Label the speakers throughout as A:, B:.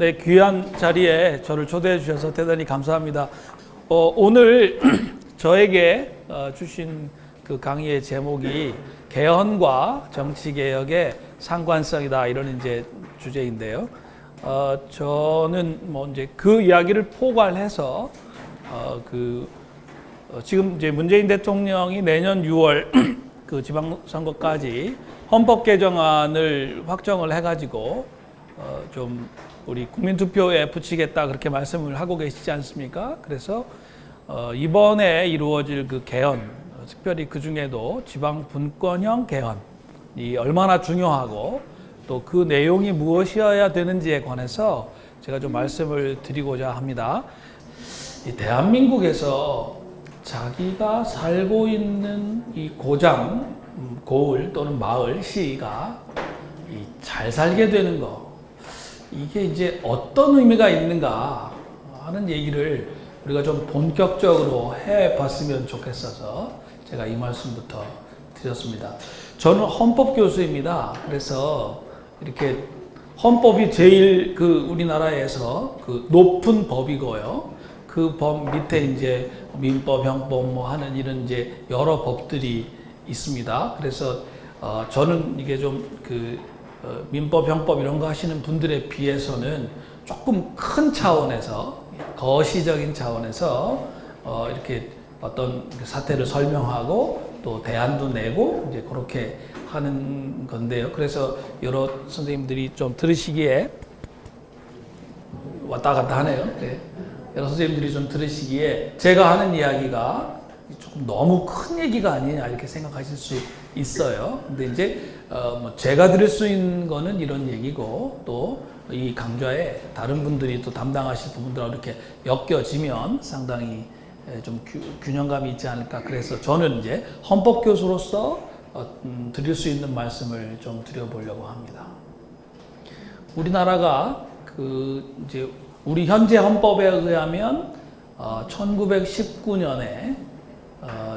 A: 네, 귀한 자리에 저를 초대해 주셔서 대단히 감사합니다. 오늘 저에게 주신 그 강의의 제목이 개헌과 정치개혁의 상관성이다, 이런 이제 주제인데요. 저는 뭐 이제 그 이야기를 포괄해서 지금 이제 문재인 대통령이 내년 6월 그 지방선거까지 헌법 개정안을 확정을 해가지고 좀 우리 국민투표에 붙이겠다, 그렇게 말씀을 하고 계시지 않습니까? 그래서 이번에 이루어질 그 개헌, 특별히 그 중에도 지방 분권형 개헌이 얼마나 중요하고 또 그 내용이 무엇이어야 되는지에 관해서 제가 좀 말씀을 드리고자 합니다. 이 대한민국에서 자기가 살고 있는 이 고장, 고을 또는 마을, 시가 잘 살게 되는 거, 이게 이제 어떤 의미가 있는가 하는 얘기를 우리가 좀 본격적으로 해봤으면 좋겠어서 제가 이 말씀부터 드렸습니다. 저는 헌법 교수입니다. 그래서 이렇게 헌법이 제일 우리나라에서 높은 법이고요. 그 법 밑에 이제 민법, 형법 뭐 하는 이런 이제 여러 법들이 있습니다. 그래서 저는 이게 좀 민법, 형법 이런 거 하시는 분들에 비해서는 조금 큰 차원에서, 거시적인 차원에서 이렇게 어떤 사태를 설명하고 또 대안도 내고 이제 그렇게 하는 건데요. 그래서 여러 선생님들이 좀 들으시기에 왔다 갔다 하네요. 네. 여러 선생님들이 좀 들으시기에 제가 하는 이야기가 조금 너무 큰 얘기가 아니냐, 이렇게 생각하실 수 있어요. 근데 이제 뭐 제가 드릴 수 있는 거는 이런 얘기고, 또 이 강좌에 다른 분들이 또 담당하실 부분들하고 이렇게 엮여지면 상당히 좀 균형감이 있지 않을까. 그래서 저는 이제 헌법 교수로서 드릴 수 있는 말씀을 좀 드려보려고 합니다. 우리나라가 이제 우리 현재 헌법에 의하면 1919년에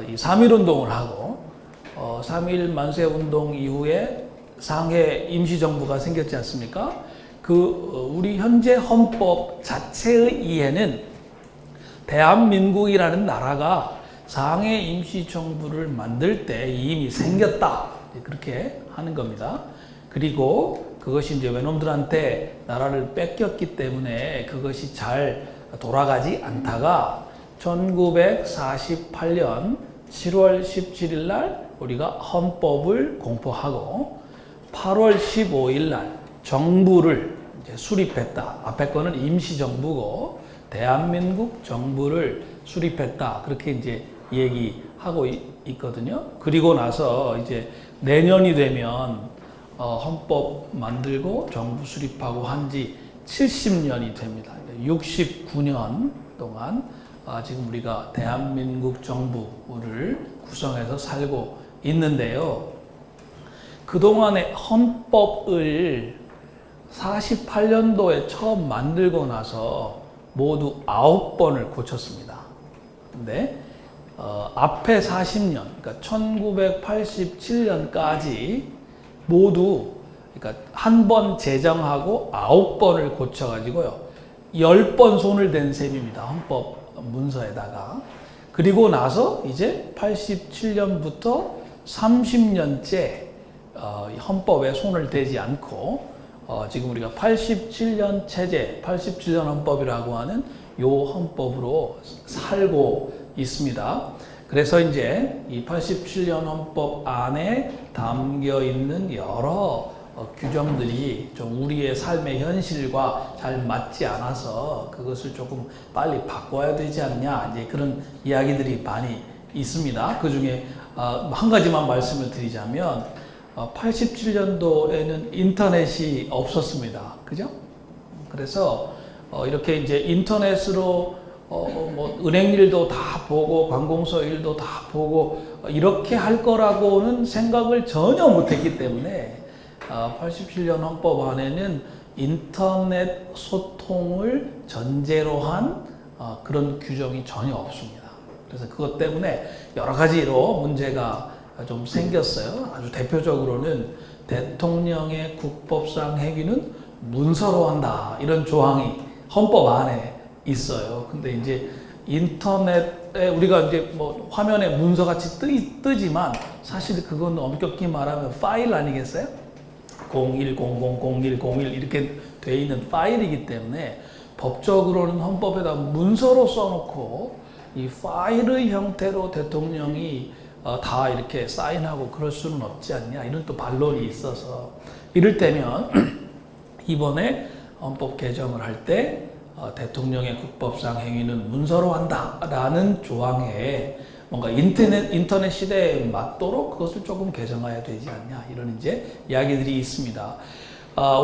A: 이 3.1운동을 하고 3.1 만세운동 이후에 상해 임시정부가 생겼지 않습니까? 우리 현재 헌법 자체의 이해는 대한민국이라는 나라가 상해 임시정부를 만들 때 이미 생겼다, 그렇게 하는 겁니다. 그리고 그것이 이제 외놈들한테 나라를 뺏겼기 때문에 그것이 잘 돌아가지 않다가 1948년 7월 17일 날 우리가 헌법을 공포하고 8월 15일 날 정부를 이제 수립했다. 앞에 거는 임시정부고 대한민국 정부를 수립했다, 그렇게 이제 얘기하고 있거든요. 그리고 나서 이제 내년이 되면 헌법 만들고 정부 수립하고 한 지 70년이 됩니다. 69년 동안 지금 우리가 대한민국 정부를 구성해서 살고 있는데요. 그동안의 헌법을 48년도에 처음 만들고 나서 모두 9번을 고쳤습니다. 근데 앞에 40년, 그러니까 1987년까지 모두, 그러니까 한 번 제정하고 9번을 고쳐가지고요, 10번 손을 댄 셈입니다. 헌법 문서에다가. 그리고 나서 이제 87년부터 30년째 헌법에 손을 대지 않고 지금 우리가 87년 체제, 87년 헌법이라고 하는 요 헌법으로 살고 있습니다. 그래서 이제 이 87년 헌법 안에 담겨 있는 여러 규정들이 좀 우리의 삶의 현실과 잘 맞지 않아서 그것을 조금 빨리 바꿔야 되지 않냐, 이제 그런 이야기들이 많이 있습니다. 그 중에 한 가지만 말씀을 드리자면 87년도에는 인터넷이 없었습니다. 그죠? 그래서 이렇게 이제 인터넷으로 뭐 은행 일도 다 보고 관공서 일도 다 보고 이렇게 할 거라고는 생각을 전혀 못했기 때문에 87년 헌법 안에는 인터넷 소통을 전제로 한 그런 규정이 전혀 없습니다. 그래서 그것 때문에 여러 가지로 문제가 좀 생겼어요. 아주 대표적으로는 대통령의 국법상 행위는 문서로 한다 이런 조항이 헌법 안에 있어요. 근데 이제 인터넷에 우리가 이제 뭐 화면에 문서같이 뜨지만 사실 그건 엄격히 말하면 파일 아니겠어요? 01000101 이렇게 돼 있는 파일이기 때문에 법적으로는 헌법에다 문서로 써놓고 이 파일의 형태로 대통령이 다 이렇게 사인하고 그럴 수는 없지 않냐 이런 또 반론이 있어서 이를테면 이번에 헌법 개정을 할 때 대통령의 국법상 행위는 문서로 한다라는 조항에 뭔가 인터넷 시대에 맞도록 그것을 조금 개정해야 되지 않냐 이런 이제 이야기들이 있습니다.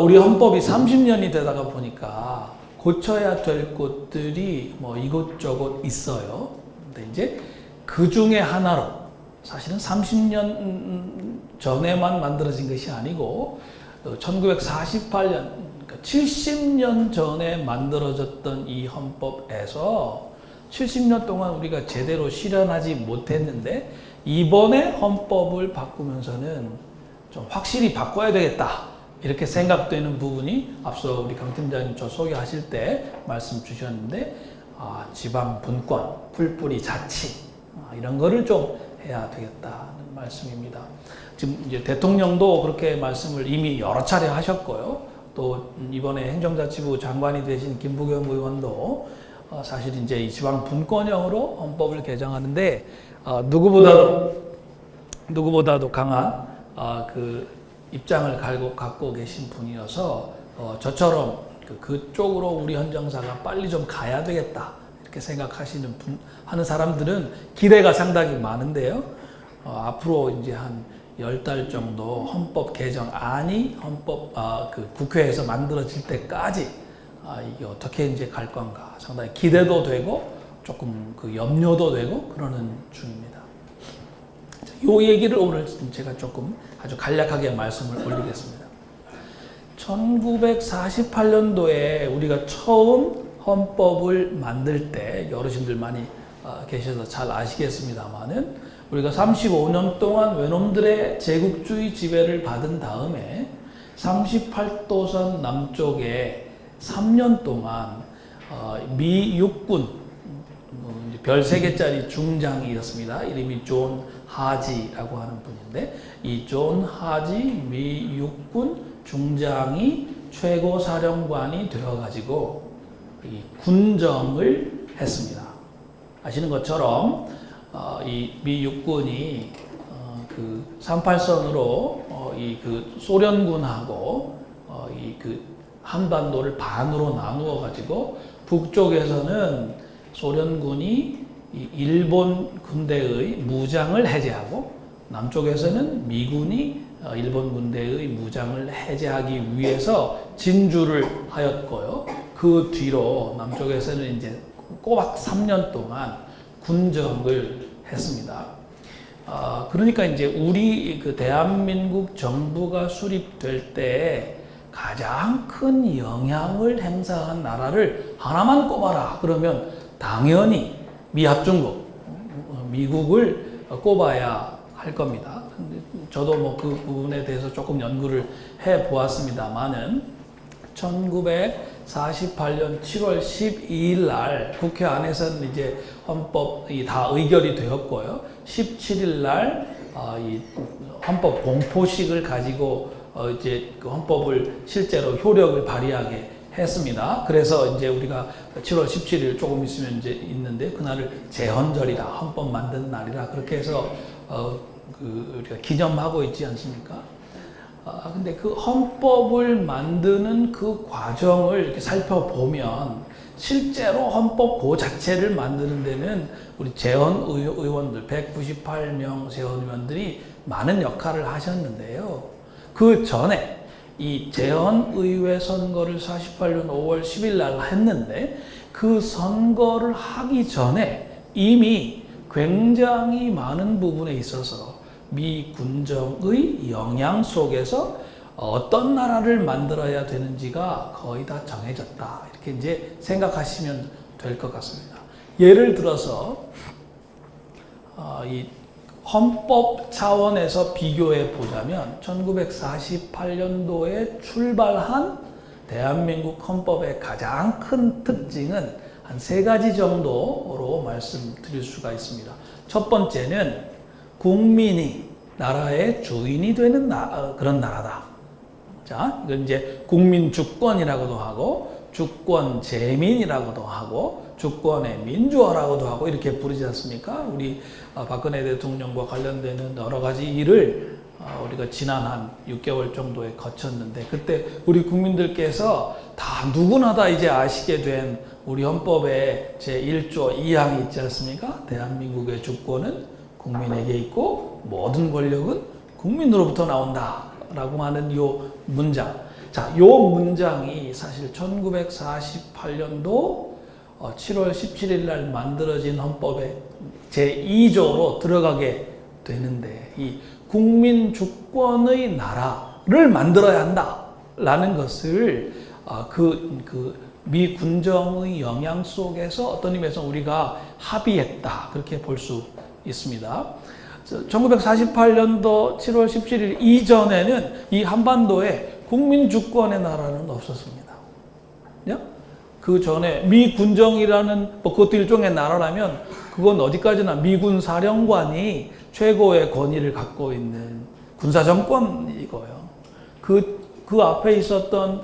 A: 우리 헌법이 30년이 되다가 보니까 고쳐야 될 것들이 뭐 이곳저곳 있어요. 근데 이제 그 중에 하나로 사실은 30년 전에만 만들어진 것이 아니고 1948년 70년 전에 만들어졌던 이 헌법에서 70년 동안 우리가 제대로 실현하지 못했는데 이번에 헌법을 바꾸면서는 좀 확실히 바꿔야 되겠다 이렇게 생각되는 부분이 앞서 우리 강 팀장님 저 소개하실 때 말씀 주셨는데 지방 분권, 풀뿌리 자치 이런 거를 좀 해야 되겠다는 말씀입니다. 지금 이제 대통령도 그렇게 말씀을 이미 여러 차례 하셨고요. 또 이번에 행정자치부 장관이 되신 김부겸 의원도 사실 이제 이 지방 분권형으로 헌법을 개정하는데 누구보다도 강한 그 입장을 갖고 계신 분이어서 저처럼 그쪽으로 우리 헌정사가 빨리 좀 가야 되겠다 이렇게 하는 사람들은 기대가 상당히 많은데요. 앞으로 이제 한 10달 정도 헌법 개정안이 국회에서 만들어질 때까지 이게 어떻게 이제 갈 건가 상당히 기대도 되고 조금 그 염려도 되고 그러는 중입니다. 이 얘기를 오늘 제가 조금 아주 간략하게 말씀을 올리겠습니다. 1948년도에 우리가 처음 헌법을 만들 때 어르신들 많이 계셔서 잘 아시겠습니다만은 우리가 35년 동안 외놈들의 제국주의 지배를 받은 다음에 38도선 남쪽에 3년 동안 미 육군 별 3개짜리 중장이었습니다. 이름이 존 하지라고 하는 분인데 이 존 하지 미 육군 중장이 최고 사령관이 되어가지고 이 군정을 했습니다. 아시는 것처럼 이 미 육군이 그 38선으로 이 그 소련군하고 이 그 한반도를 반으로 나누어 가지고 북쪽에서는 소련군이 이 일본 군대의 무장을 해제하고 남쪽에서는 미군이 일본 군대의 무장을 해제하기 위해서 진주를 하였고요. 그 뒤로 남쪽에서는 이제 꼬박 3년 동안 군정을 했습니다. 그러니까 이제 우리 그 대한민국 정부가 수립될 때 가장 큰 영향을 행사한 나라를 하나만 꼽아라. 그러면 당연히 미합중국, 미국을 꼽아야 할 겁니다. 저도 뭐 그 부분에 대해서 조금 연구를 해 보았습니다만은 1948년 7월 12일 날 국회 안에서는 이제 헌법이 다 의결이 되었고요. 17일 날 이 헌법 공포식을 가지고 이제 그 헌법을 실제로 효력을 발휘하게 했습니다. 그래서 이제 우리가 7월 17일 조금 있으면 이제 있는데 그날을 제헌절이다, 헌법 만든 날이라 그렇게 해서 우리가 기념하고 있지 않습니까? 근데 그 헌법을 만드는 그 과정을 이렇게 살펴보면 실제로 헌법 그 자체를 만드는 데는 우리 재헌 의원들 198명 재헌 의원들이 많은 역할을 하셨는데요. 그 전에 이 재헌 의회 선거를 48년 5월 10일 날 했는데 그 선거를 하기 전에 이미 굉장히 많은 부분에 있어서 미 군정의 영향 속에서 어떤 나라를 만들어야 되는지가 거의 다 정해졌다. 이렇게 이제 생각하시면 될 것 같습니다. 예를 들어서 이 헌법 차원에서 비교해 보자면 1948년도에 출발한 대한민국 헌법의 가장 큰 특징은 한 3가지 정도로 말씀드릴 수가 있습니다. 첫 번째는 국민이 나라의 주인이 되는 그런 나라다. 자, 이건 이제 국민 주권이라고도 하고 주권 재민이라고도 하고 주권의 민주화라고도 하고 이렇게 부르지 않습니까? 우리 박근혜 대통령과 관련되는 여러 가지 일을 우리가 지난 한 6개월 정도에 거쳤는데 그때 우리 국민들께서 다 누구나 다 이제 아시게 된 우리 헌법의 제1조 2항이 있지 않습니까? 대한민국의 주권은 국민에게 있고 모든 권력은 국민으로부터 나온다 라고 하는 요 문장. 자, 요 문장이 사실 1948년도 7월 17일 날 만들어진 헌법의 제2조로 들어가게 되는데 이 국민 주권의 나라를 만들어야 한다라는 것을 미 군정의 영향 속에서 어떤 의미에서 우리가 합의했다 그렇게 볼 수 있습니다. 1948년도 7월 17일 이전에는 이 한반도에 국민 주권의 나라는 없었습니다. 그 전에 미 군정이라는 그것도 일종의 나라라면 그건 어디까지나 미군 사령관이 최고의 권위를 갖고 있는 군사 정권이고요. 그 앞에 있었던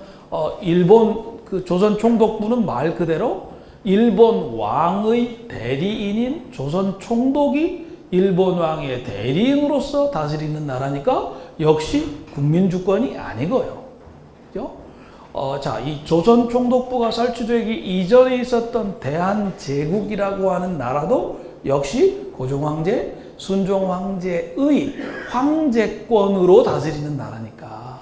A: 일본 조선 총독부는 말 그대로 일본 왕의 대리인인 조선 총독이 일본 왕의 대리인으로서 다스리는 나라니까 역시 국민 주권이 아니고요. 그죠? 자, 이 조선 총독부가 설치되기 이전에 있었던 대한제국이라고 하는 나라도 역시 고종 황제, 순종 황제의 황제권으로 다스리는 나라니까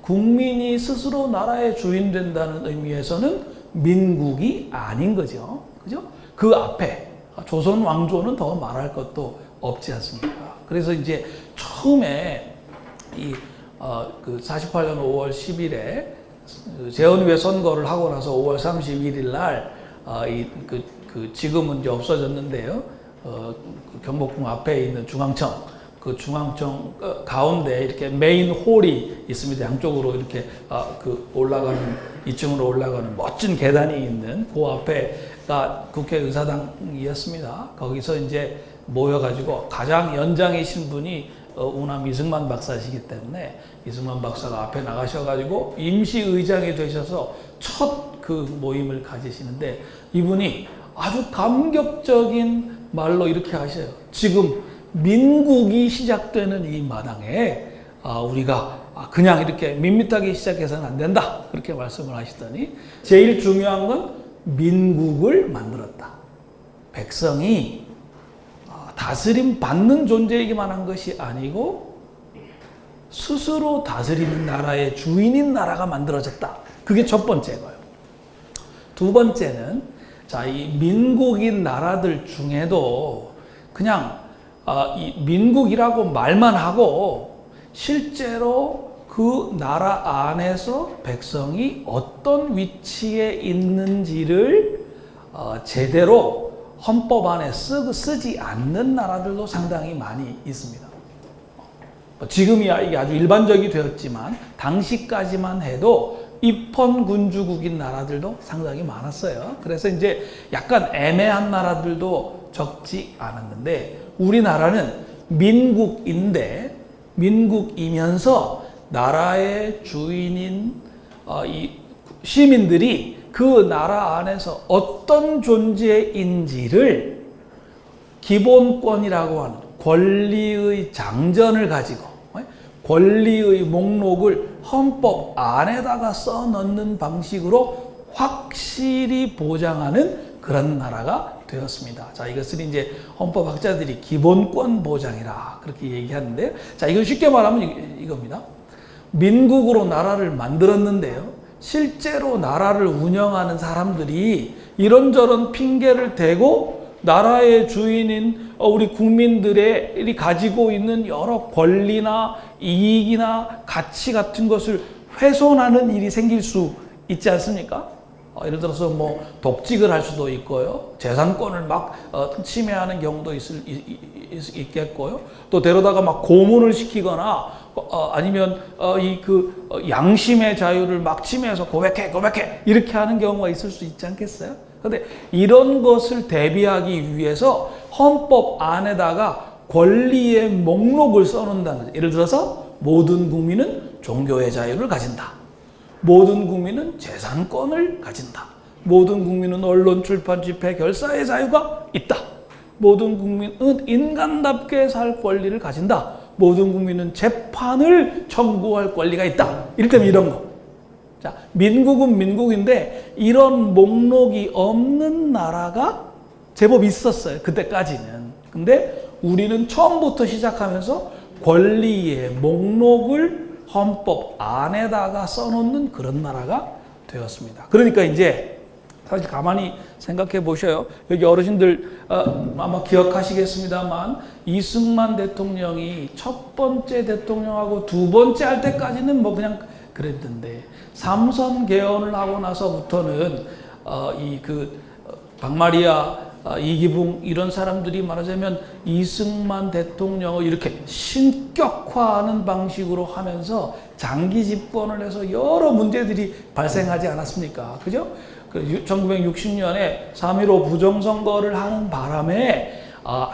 A: 국민이 스스로 나라의 주인 된다는 의미에서는 민국이 아닌 거죠. 그죠? 그 앞에 조선 왕조는 더 말할 것도 없지 않습니까? 그래서 이제 처음에 그 48년 5월 10일에 재헌의회 선거를 하고 나서 5월 31일 날 지금은 이제 없어졌는데요. 경복궁 앞에 있는 중앙청, 그 중앙청 가운데 이렇게 메인 홀이 있습니다. 양쪽으로 이렇게 올라가는 2층으로 올라가는 멋진 계단이 있는 그 앞에가 국회의사당이었습니다. 거기서 이제 모여가지고 가장 연장이신 분이 우남 이승만 박사시기 때문에 이승만 박사가 앞에 나가셔가지고 임시의장이 되셔서 첫 그 모임을 가지시는데 이분이 아주 감격적인 말로 이렇게 하셔요. 지금 민국이 시작되는 이 마당에 우리가 그냥 이렇게 밋밋하게 시작해서는 안 된다. 그렇게 말씀을 하시더니 제일 중요한 건 민국을 만들었다. 백성이 다스림 받는 존재이기만 한 것이 아니고 스스로 다스리는 나라의 주인인 나라가 만들어졌다. 그게 첫 번째고요. 두 번째는 자, 이 민국인 나라들 중에도 그냥 이 민국이라고 말만 하고 실제로 그 나라 안에서 백성이 어떤 위치에 있는지를 제대로 헌법 안에 쓰지 않는 나라들도 상당히 많이 있습니다. 지금이야 이게 아주 일반적이 되었지만 당시까지만 해도 입헌군주국인 나라들도 상당히 많았어요. 그래서 이제 약간 애매한 나라들도 적지 않았는데 우리나라는 민국이면서 나라의 주인인 이 시민들이 그 나라 안에서 어떤 존재인지를 기본권이라고 하는 권리의 장전을 가지고 권리의 목록을 헌법 안에다가 써넣는 방식으로 확실히 보장하는 그런 나라가 되었습니다. 자, 이것을 이제 헌법학자들이 기본권 보장이라 그렇게 얘기하는데요. 자, 이건 쉽게 말하면 이겁니다. 민국으로 나라를 만들었는데요. 실제로 나라를 운영하는 사람들이 이런저런 핑계를 대고 나라의 주인인 우리 국민들이 가지고 있는 여러 권리나 이익이나 가치 같은 것을 훼손하는 일이 생길 수 있지 않습니까? 예를 들어서 뭐 독직을 할 수도 있고요. 재산권을 막 침해하는 경우도 있겠고요. 또 데려다가 막 고문을 시키거나 아니면 양심의 자유를 막 침해해서 고백해 이렇게 하는 경우가 있을 수 있지 않겠어요? 그런데 이런 것을 대비하기 위해서 헌법 안에다가 권리의 목록을 써놓는다는 거죠. 예를 들어서 모든 국민은 종교의 자유를 가진다. 모든 국민은 재산권을 가진다. 모든 국민은 언론, 출판, 집회, 결사의 자유가 있다. 모든 국민은 인간답게 살 권리를 가진다. 모든 국민은 재판을 청구할 권리가 있다. 이를테면 이런 거. 자, 민국은 민국인데 이런 목록이 없는 나라가 제법 있었어요. 그때까지는. 근데 우리는 처음부터 시작하면서 권리의 목록을 헌법 안에다가 써놓는 그런 나라가 되었습니다. 그러니까 이제 사실 가만히 생각해 보셔요. 여기 어르신들 아마 기억하시겠습니다만 이승만 대통령이 첫 번째 대통령하고 두 번째 할 때까지는 뭐 그냥 그랬던데 삼선 개헌을 하고 나서부터는 박마리아, 이기붕 이런 사람들이 말하자면 이승만 대통령을 이렇게 신격화하는 방식으로 하면서 장기 집권을 해서 여러 문제들이 발생하지 않았습니까? 그죠? 1960년에 3.15 부정선거를 하는 바람에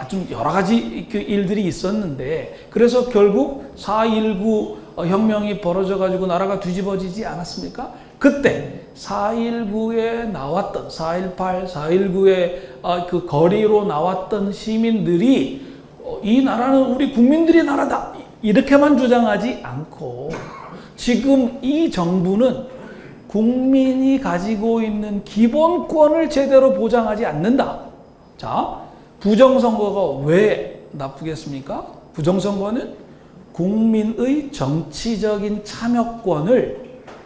A: 좀 여러 가지 일들이 있었는데 그래서 결국 4.19 혁명이 벌어져가지고 나라가 뒤집어지지 않았습니까? 그때 4.19에 나왔던 4.18, 4.19의 그 거리로 나왔던 시민들이 이 나라는 우리 국민들의 나라다 이렇게만 주장하지 않고 지금 이 정부는 국민이 가지고 있는 기본권을 제대로 보장하지 않는다. 자, 부정선거가 왜 나쁘겠습니까? 부정선거는 국민의 정치적인 참여권을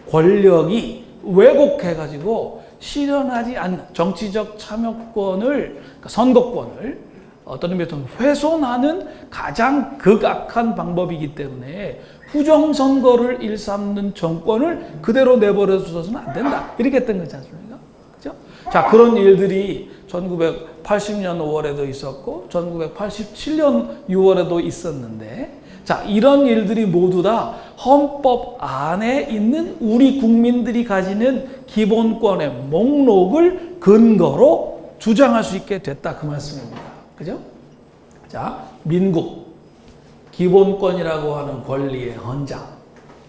A: 권력이 왜곡해가지고 실현하지 않는 정치적 참여권을, 그러니까 선거권을 어떤 의미에서 훼손하는 가장 극악한 방법이기 때문에 부정선거를 일삼는 정권을 그대로 내버려 두어서는 안 된다. 이렇게 했던 거지 않습니까? 그죠? 자, 그런 일들이 1980년 5월에도 있었고 1987년 6월에도 있었는데 자, 이런 일들이 모두 다 헌법 안에 있는 우리 국민들이 가지는 기본권의 목록을 근거로 주장할 수 있게 됐다. 그 말씀입니다. 그죠? 자, 민국. 기본권이라고 하는 권리의 헌장.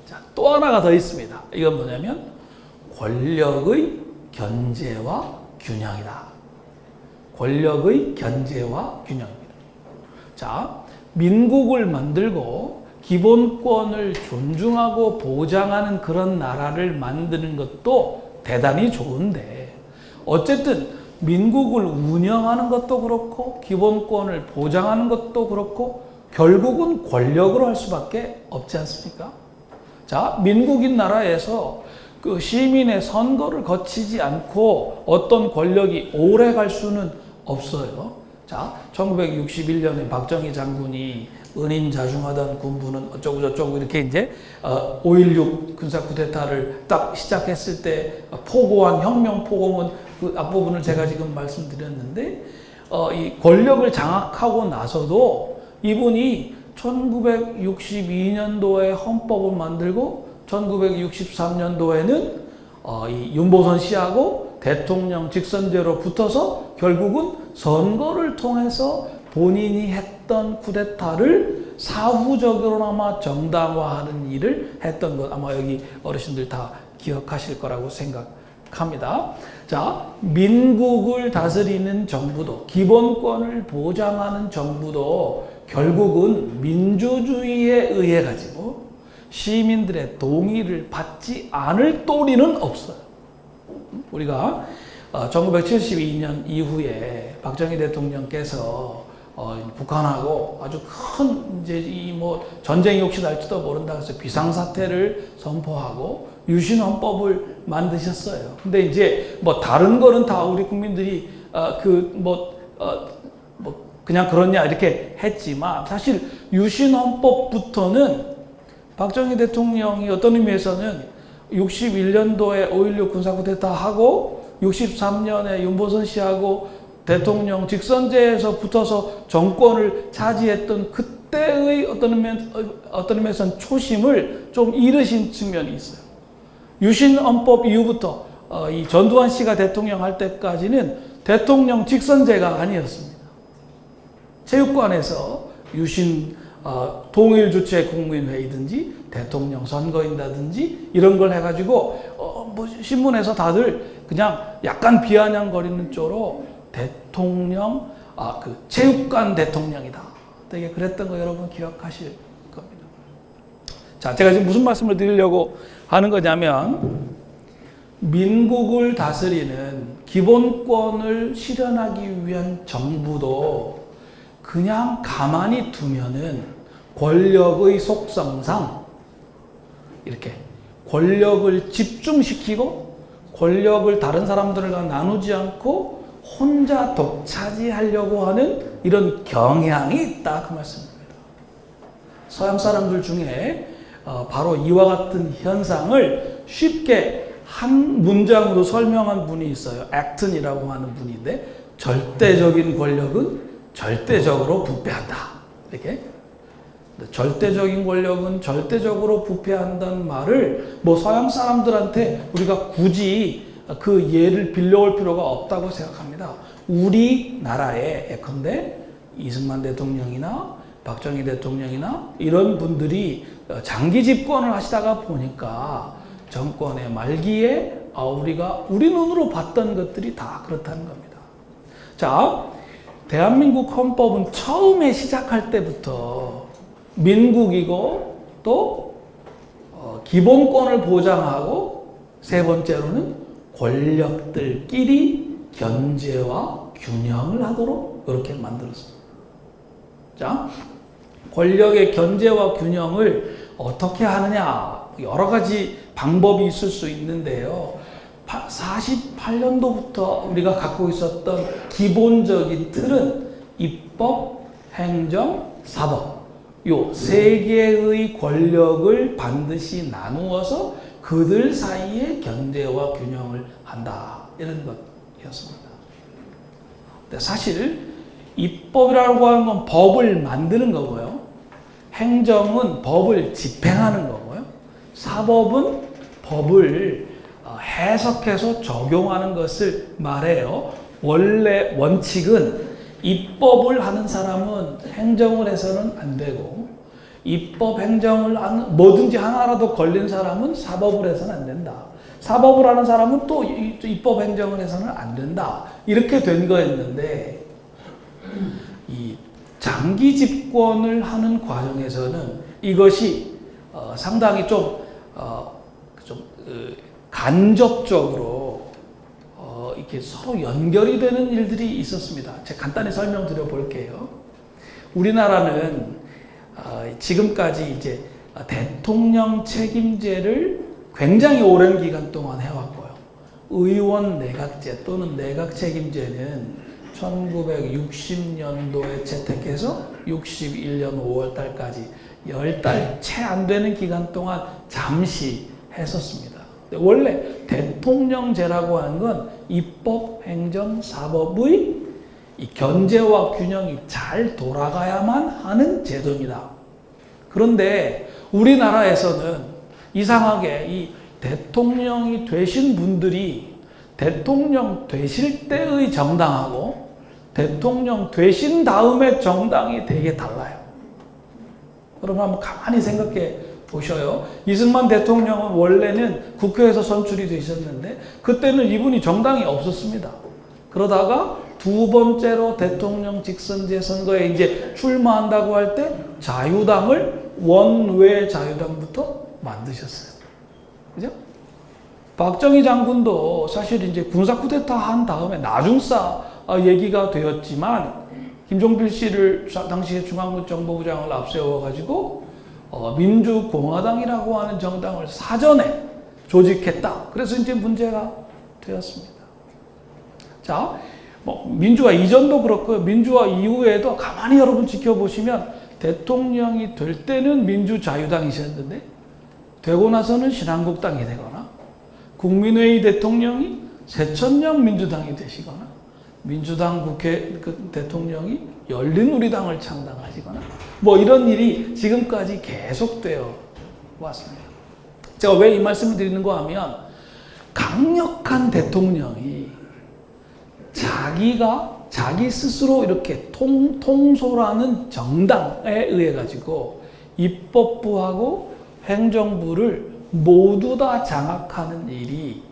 A: 자, 또 하나가 더 있습니다. 이건 뭐냐면 권력의 견제와 균형이다. 권력의 견제와 균형입니다. 자, 민국을 만들고 기본권을 존중하고 보장하는 그런 나라를 만드는 것도 대단히 좋은데 어쨌든 민국을 운영하는 것도 그렇고 기본권을 보장하는 것도 그렇고 결국은 권력으로 할 수밖에 없지 않습니까? 자, 민국인 나라에서 그 시민의 선거를 거치지 않고 어떤 권력이 오래 갈 수는 없어요. 자, 1961년에 박정희 장군이 은인자중하던 군부는 어쩌고저쩌고 이렇게 이제 5.16 군사 쿠데타를 딱 시작했을 때 포고한 혁명 포고문 그 앞부분을 제가 지금 말씀드렸는데 이 권력을 장악하고 나서도 이분이 1962년도에 헌법을 만들고 1963년도에는 이 윤보선 씨하고 대통령 직선제로 붙어서 결국은 선거를 통해서 본인이 했던 쿠데타를 사후적으로나마 정당화하는 일을 했던 것 아마 여기 어르신들 다 기억하실 거라고 생각합니다. 자, 민국을 다스리는 정부도 기본권을 보장하는 정부도 결국은 민주주의에 의해 가지고 시민들의 동의를 받지 않을 도리는 없어요. 우리가 1972년 이후에 박정희 대통령께서 북한하고 아주 큰 이제 이 뭐 전쟁이 혹시 날지도 모른다 해서 비상사태를 선포하고 유신헌법을 만드셨어요. 근데 이제 뭐 다른 거는 다 우리 국민들이 그냥 그렇냐 이렇게 했지만 사실 유신헌법부터는 박정희 대통령이 어떤 의미에서는 61년도에 5.16 군사쿠데타 하고 63년에 윤보선 씨하고 대통령 직선제에서 붙어서 정권을 차지했던 그때의 어떤 의미에서는 초심을 좀 잃으신 측면이 있어요. 유신헌법 이후부터 이 전두환 씨가 대통령 할 때까지는 대통령 직선제가 아니었습니다. 체육관에서 유신 동일 주최 국민회의든지 대통령 선거인다든지 이런 걸 해가지고 뭐 신문에서 다들 그냥 약간 비아냥거리는 쪽으로 대통령 그 체육관 대통령이다. 되게 그랬던 거 여러분 기억하실 겁니다. 자, 제가 지금 무슨 말씀을 드리려고 하는 거냐면 민국을 다스리는 기본권을 실현하기 위한 정부도 그냥 가만히 두면은 권력의 속성상 이렇게 권력을 집중시키고 권력을 다른 사람들과 나누지 않고 혼자 독차지하려고 하는 이런 경향이 있다 그 말씀입니다. 서양 사람들 중에 바로 이와 같은 현상을 쉽게 한 문장으로 설명한 분이 있어요. 액튼이라고 하는 분인데 절대적인 권력은 절대적으로 부패한다. 이렇게 절대적인 권력은 절대적으로 부패한다는 말을 뭐 서양 사람들한테 우리가 굳이 그 예를 빌려올 필요가 없다고 생각합니다. 우리나라에 예컨대 이승만 대통령이나 박정희 대통령이나 이런 분들이 장기 집권을 하시다가 보니까 정권의 말기에 우리가 우리 눈으로 봤던 것들이 다 그렇다는 겁니다. 자, 대한민국 헌법은 처음에 시작할 때부터 민국이고 또 기본권을 보장하고 세 번째로는 권력들끼리 견제와 균형을 하도록 이렇게 만들었습니다. 자, 권력의 견제와 균형을 어떻게 하느냐 여러 가지 방법이 있을 수 있는데요. 48년도부터 우리가 갖고 있었던 기본적인 틀은 입법, 행정, 사법 요 세 개의 권력을 반드시 나누어서 그들 사이에 견제와 균형을 한다 이런 것이었습니다. 근데 사실 입법이라고 하는 건 법을 만드는 거고요. 행정은 법을 집행하는 거고요. 사법은 법을 해석해서 적용하는 것을 말해요. 원래 원칙은 입법을 하는 사람은 행정을 해서는 안 되고 입법, 행정을 하는 뭐든지 하나라도 걸린 사람은 사법을 해서는 안 된다. 사법을 하는 사람은 또 입법, 행정을 해서는 안 된다. 이렇게 된 거였는데 이 장기 집권을 하는 과정에서는 이것이 상당히 좀 간접적으로 이렇게 서로 연결이 되는 일들이 있었습니다. 제가 간단히 설명드려 볼게요. 우리나라는 지금까지 이제 대통령 책임제를 굉장히 오랜 기간 동안 해왔고요. 의원 내각제 또는 내각 책임제는 1960년도에 채택해서 61년 5월 달까지 10달 채 안 되는 기간 동안 잠시 했었습니다. 원래 대통령제라고 하는 건 입법, 행정, 사법의 이 견제와 균형이 잘 돌아가야만 하는 제도입니다. 그런데 우리나라에서는 이상하게 이 대통령이 되신 분들이 대통령 되실 때의 정당하고 대통령 되신 다음에 정당이 되게 달라요. 여러분 한번 가만히 생각해 보셔요. 이승만 대통령은 원래는 국회에서 선출이 되셨는데 그때는 이분이 정당이 없었습니다. 그러다가 두 번째로 대통령 직선제 선거에 이제 출마한다고 할 때 자유당을 원외 자유당부터 만드셨어요. 그죠? 박정희 장군도 사실 이제 군사 쿠데타 한 다음에 나중사 얘기가 되었지만 김종필 씨를 당시에 중앙정보부장을 앞세워가지고 민주공화당이라고 하는 정당을 사전에 조직했다. 그래서 이제 문제가 되었습니다. 자, 민주화 이전도 그렇고 민주화 이후에도 가만히 여러분 지켜보시면 대통령이 될 때는 민주자유당이셨는데 되고 나서는 신한국당이 되거나 국민회의 대통령이 새천년 민주당이 되시거나 민주당 대통령이 열린우리당을 창당하시거나 뭐 이런 일이 지금까지 계속되어 왔습니다. 제가 왜 이 말씀을 드리는가 하면 강력한 대통령이 자기 스스로 이렇게 통솔하는 정당에 의해 가지고 입법부하고 행정부를 모두 다 장악하는 일이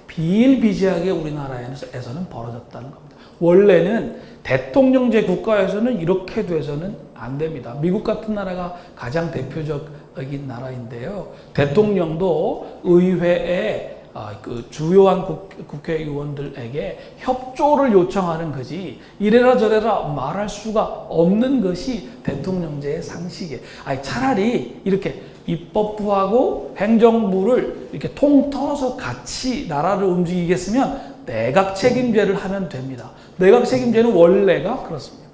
A: 비일비재하게 우리나라에서는 벌어졌다는 겁니다. 원래는 대통령제 국가에서는 이렇게 돼서는 안 됩니다. 미국 같은 나라가 가장 대표적인 나라인데요. 대통령도 의회에 그 주요한 국회의원들에게 협조를 요청하는 거지 이래라 저래라 말할 수가 없는 것이 대통령제의 상식이에요. 차라리 이렇게 입법부하고 행정부를 이렇게 통틀어서 같이 나라를 움직이겠으면 내각 책임제를 하면 됩니다. 내각 책임제는 원래가 그렇습니다.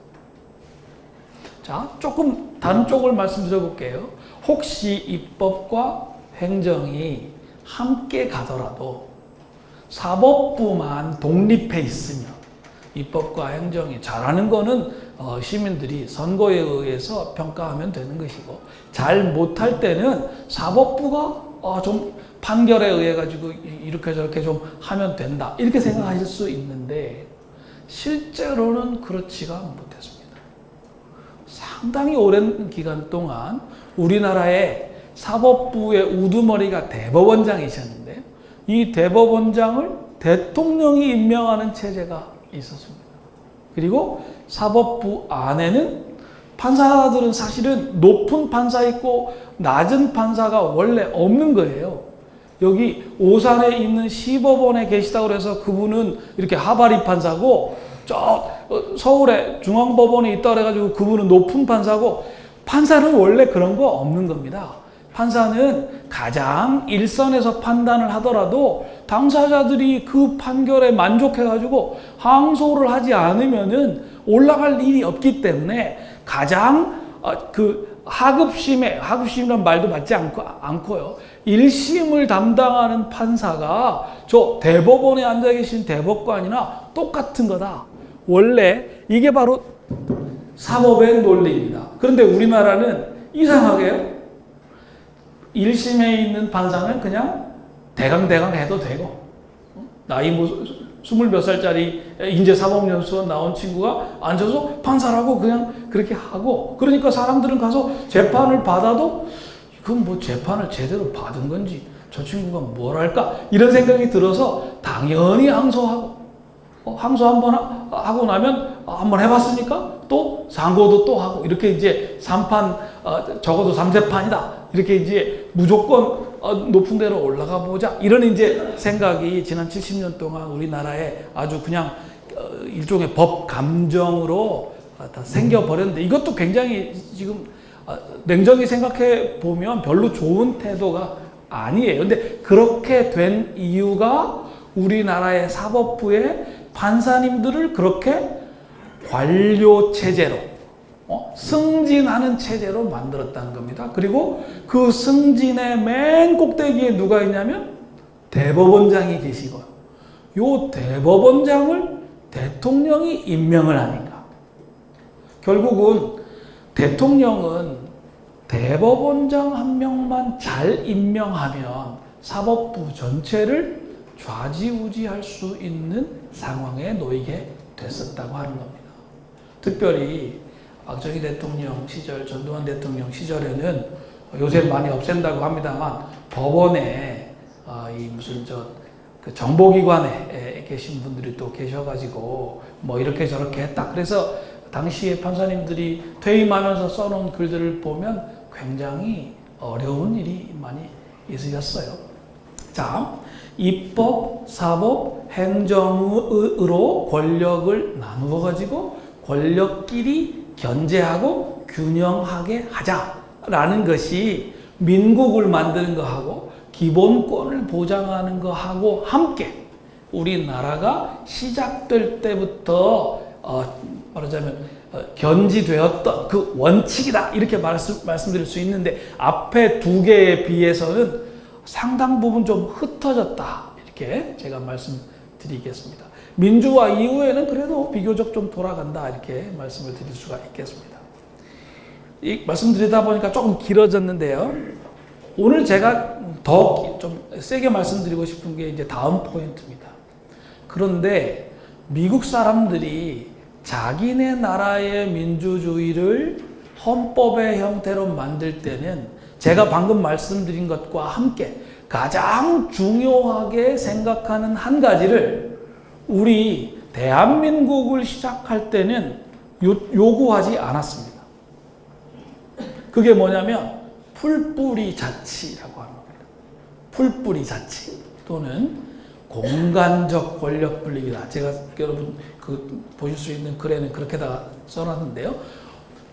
A: 자, 조금 다른 쪽을 말씀드려 볼게요. 혹시 입법과 행정이 함께 가더라도 사법부만 독립해 있으면 입법과 행정이 잘하는 거는 시민들이 선거에 의해서 평가하면 되는 것이고 잘 못할 때는 사법부가 좀 판결에 의해 가지고 이렇게 저렇게 좀 하면 된다 이렇게 생각하실 수 있는데 실제로는 그렇지가 못했습니다. 상당히 오랜 기간 동안 우리나라의 사법부의 우두머리가 대법원장이셨는데 이 대법원장을 대통령이 임명하는 체제가 있었습니다. 그리고 사법부 안에는 판사들은 사실은 높은 판사 있고 낮은 판사가 원래 없는 거예요. 여기 오산에 있는 시법원에 계시다고 해서 그분은 이렇게 하바리 판사고 저 서울에 중앙법원에 있다고 해가지고 그분은 높은 판사고 판사는 원래 그런 거 없는 겁니다. 판사는 가장 일선에서 판단을 하더라도 당사자들이 그 판결에 만족해가지고 항소를 하지 않으면은 올라갈 일이 없기 때문에 가장 하급심이라는 말도 맞지 않고요. 1심을 담당하는 판사가 저 대법원에 앉아 계신 대법관이나 똑같은 거다. 원래 이게 바로 사법의 논리입니다. 그런데 우리나라는 이상하게요. 1심에 있는 판사는 그냥 대강 해도 되고 나이 뭐 20몇 살짜리 인제 사법연수원 나온 친구가 앉아서 판사라고 그냥 그렇게 하고 그러니까 사람들은 가서 재판을 받아도 이건 뭐 재판을 제대로 받은 건지 저 친구가 뭘 할까 이런 생각이 들어서 당연히 항소하고 항소 한번 하고 나면 한번 해봤으니까 또 상고도 또 하고 이렇게 이제 3판 적어도 3세판이다 이렇게 이제 무조건 높은 데로 올라가 보자 이런 이제 생각이 지난 70년 동안 우리나라에 아주 그냥 일종의 법 감정으로 다 생겨버렸는데 이것도 굉장히 지금 냉정히 생각해 보면 별로 좋은 태도가 아니에요. 근데 그렇게 된 이유가 우리나라의 사법부의 판사님들을 그렇게 관료 체제로 승진하는 체제로 만들었다는 겁니다. 그리고 그 승진의 맨 꼭대기에 누가 있냐면 대법원장이 계시고요. 요 대법원장을 대통령이 임명을 하니까 결국은 대통령은 대법원장 한 명만 잘 임명하면 사법부 전체를 좌지우지할 수 있는 상황에 놓이게 됐었다고 하는 겁니다. 특별히 박정희 대통령 시절, 전두환 대통령 시절에는 요새 많이 없앤다고 합니다만 법원에 이 무슨 그 정보기관에 계신 분들이 또 계셔가지고 뭐 이렇게 저렇게 했다. 그래서 당시에 판사님들이 퇴임하면서 써놓은 글들을 보면 굉장히 어려운 일이 많이 있으셨어요. 자, 입법, 사법, 행정으로 권력을 나누어 가지고 권력끼리 견제하고 균형하게 하자라는 것이 민국을 만드는 것하고 기본권을 보장하는 것하고 함께 우리나라가 시작될 때부터 말하자면 견지되었던 그 원칙이다 이렇게 말씀드릴 수 있는데 앞에 두 개에 비해서는 상당 부분 좀 흩어졌다 이렇게 제가 말씀드리겠습니다. 민주화 이후에는 그래도 비교적 좀 돌아간다 이렇게 말씀을 드릴 수가 있겠습니다. 이 말씀드리다 보니까 조금 길어졌는데요. 오늘 제가 더 좀 세게 말씀드리고 싶은 게 이제 다음 포인트입니다. 그런데 미국 사람들이 자기네 나라의 민주주의를 헌법의 형태로 만들 때는 제가 방금 말씀드린 것과 함께 가장 중요하게 생각하는 한 가지를 우리 대한민국을 시작할 때는 요구하지 않았습니다. 그게 뭐냐면 풀뿌리 자치라고 합니다. 풀뿌리 자치 또는 공간적 권력 분립이다. 제가 여러분 보실 수 있는 글에는 그렇게다가 써놨는데요.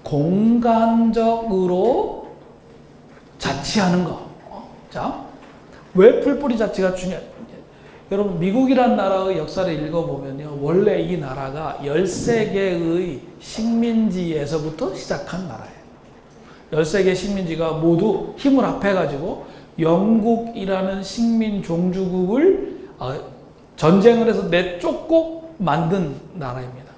A: 공간적으로 자치하는 거. 자, 왜 풀뿌리 자치가 중요해요? 여러분 미국이란 나라의 역사를 읽어보면요. 원래 이 나라가 13개의 식민지에서부터 시작한 나라예요. 13개 식민지가 모두 힘을 합해가지고 영국이라는 식민 종주국을 전쟁을 해서 내쫓고 만든 나라입니다.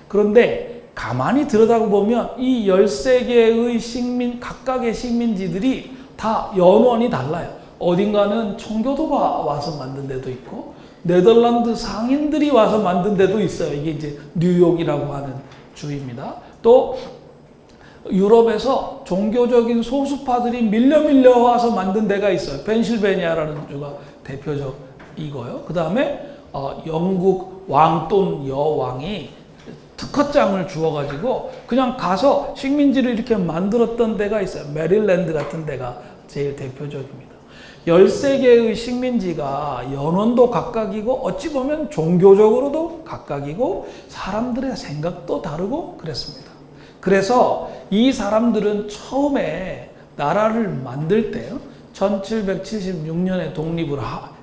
A: 그런데 가만히 들여다보면 이 13개의 각각의 식민지들이 다 연원이 달라요. 어딘가는 청교도가 와서 만든 데도 있고, 네덜란드 상인들이 와서 만든 데도 있어요. 이게 이제 뉴욕이라고 하는 주입니다. 또 유럽에서 종교적인 소수파들이 밀려 와서 만든 데가 있어요. 펜실베니아라는 주가 대표적이고요. 그 다음에 영국 왕 또는 여왕이 특허장을 주어가지고 그냥 가서 식민지를 이렇게 만들었던 데가 있어요. 메릴랜드 같은 데가 제일 대표적입니다. 13개의 식민지가 연원도 각각이고 어찌 보면 종교적으로도 각각이고 사람들의 생각도 다르고 그랬습니다. 그래서 이 사람들은 처음에 나라를 만들 때 1776년에 독립을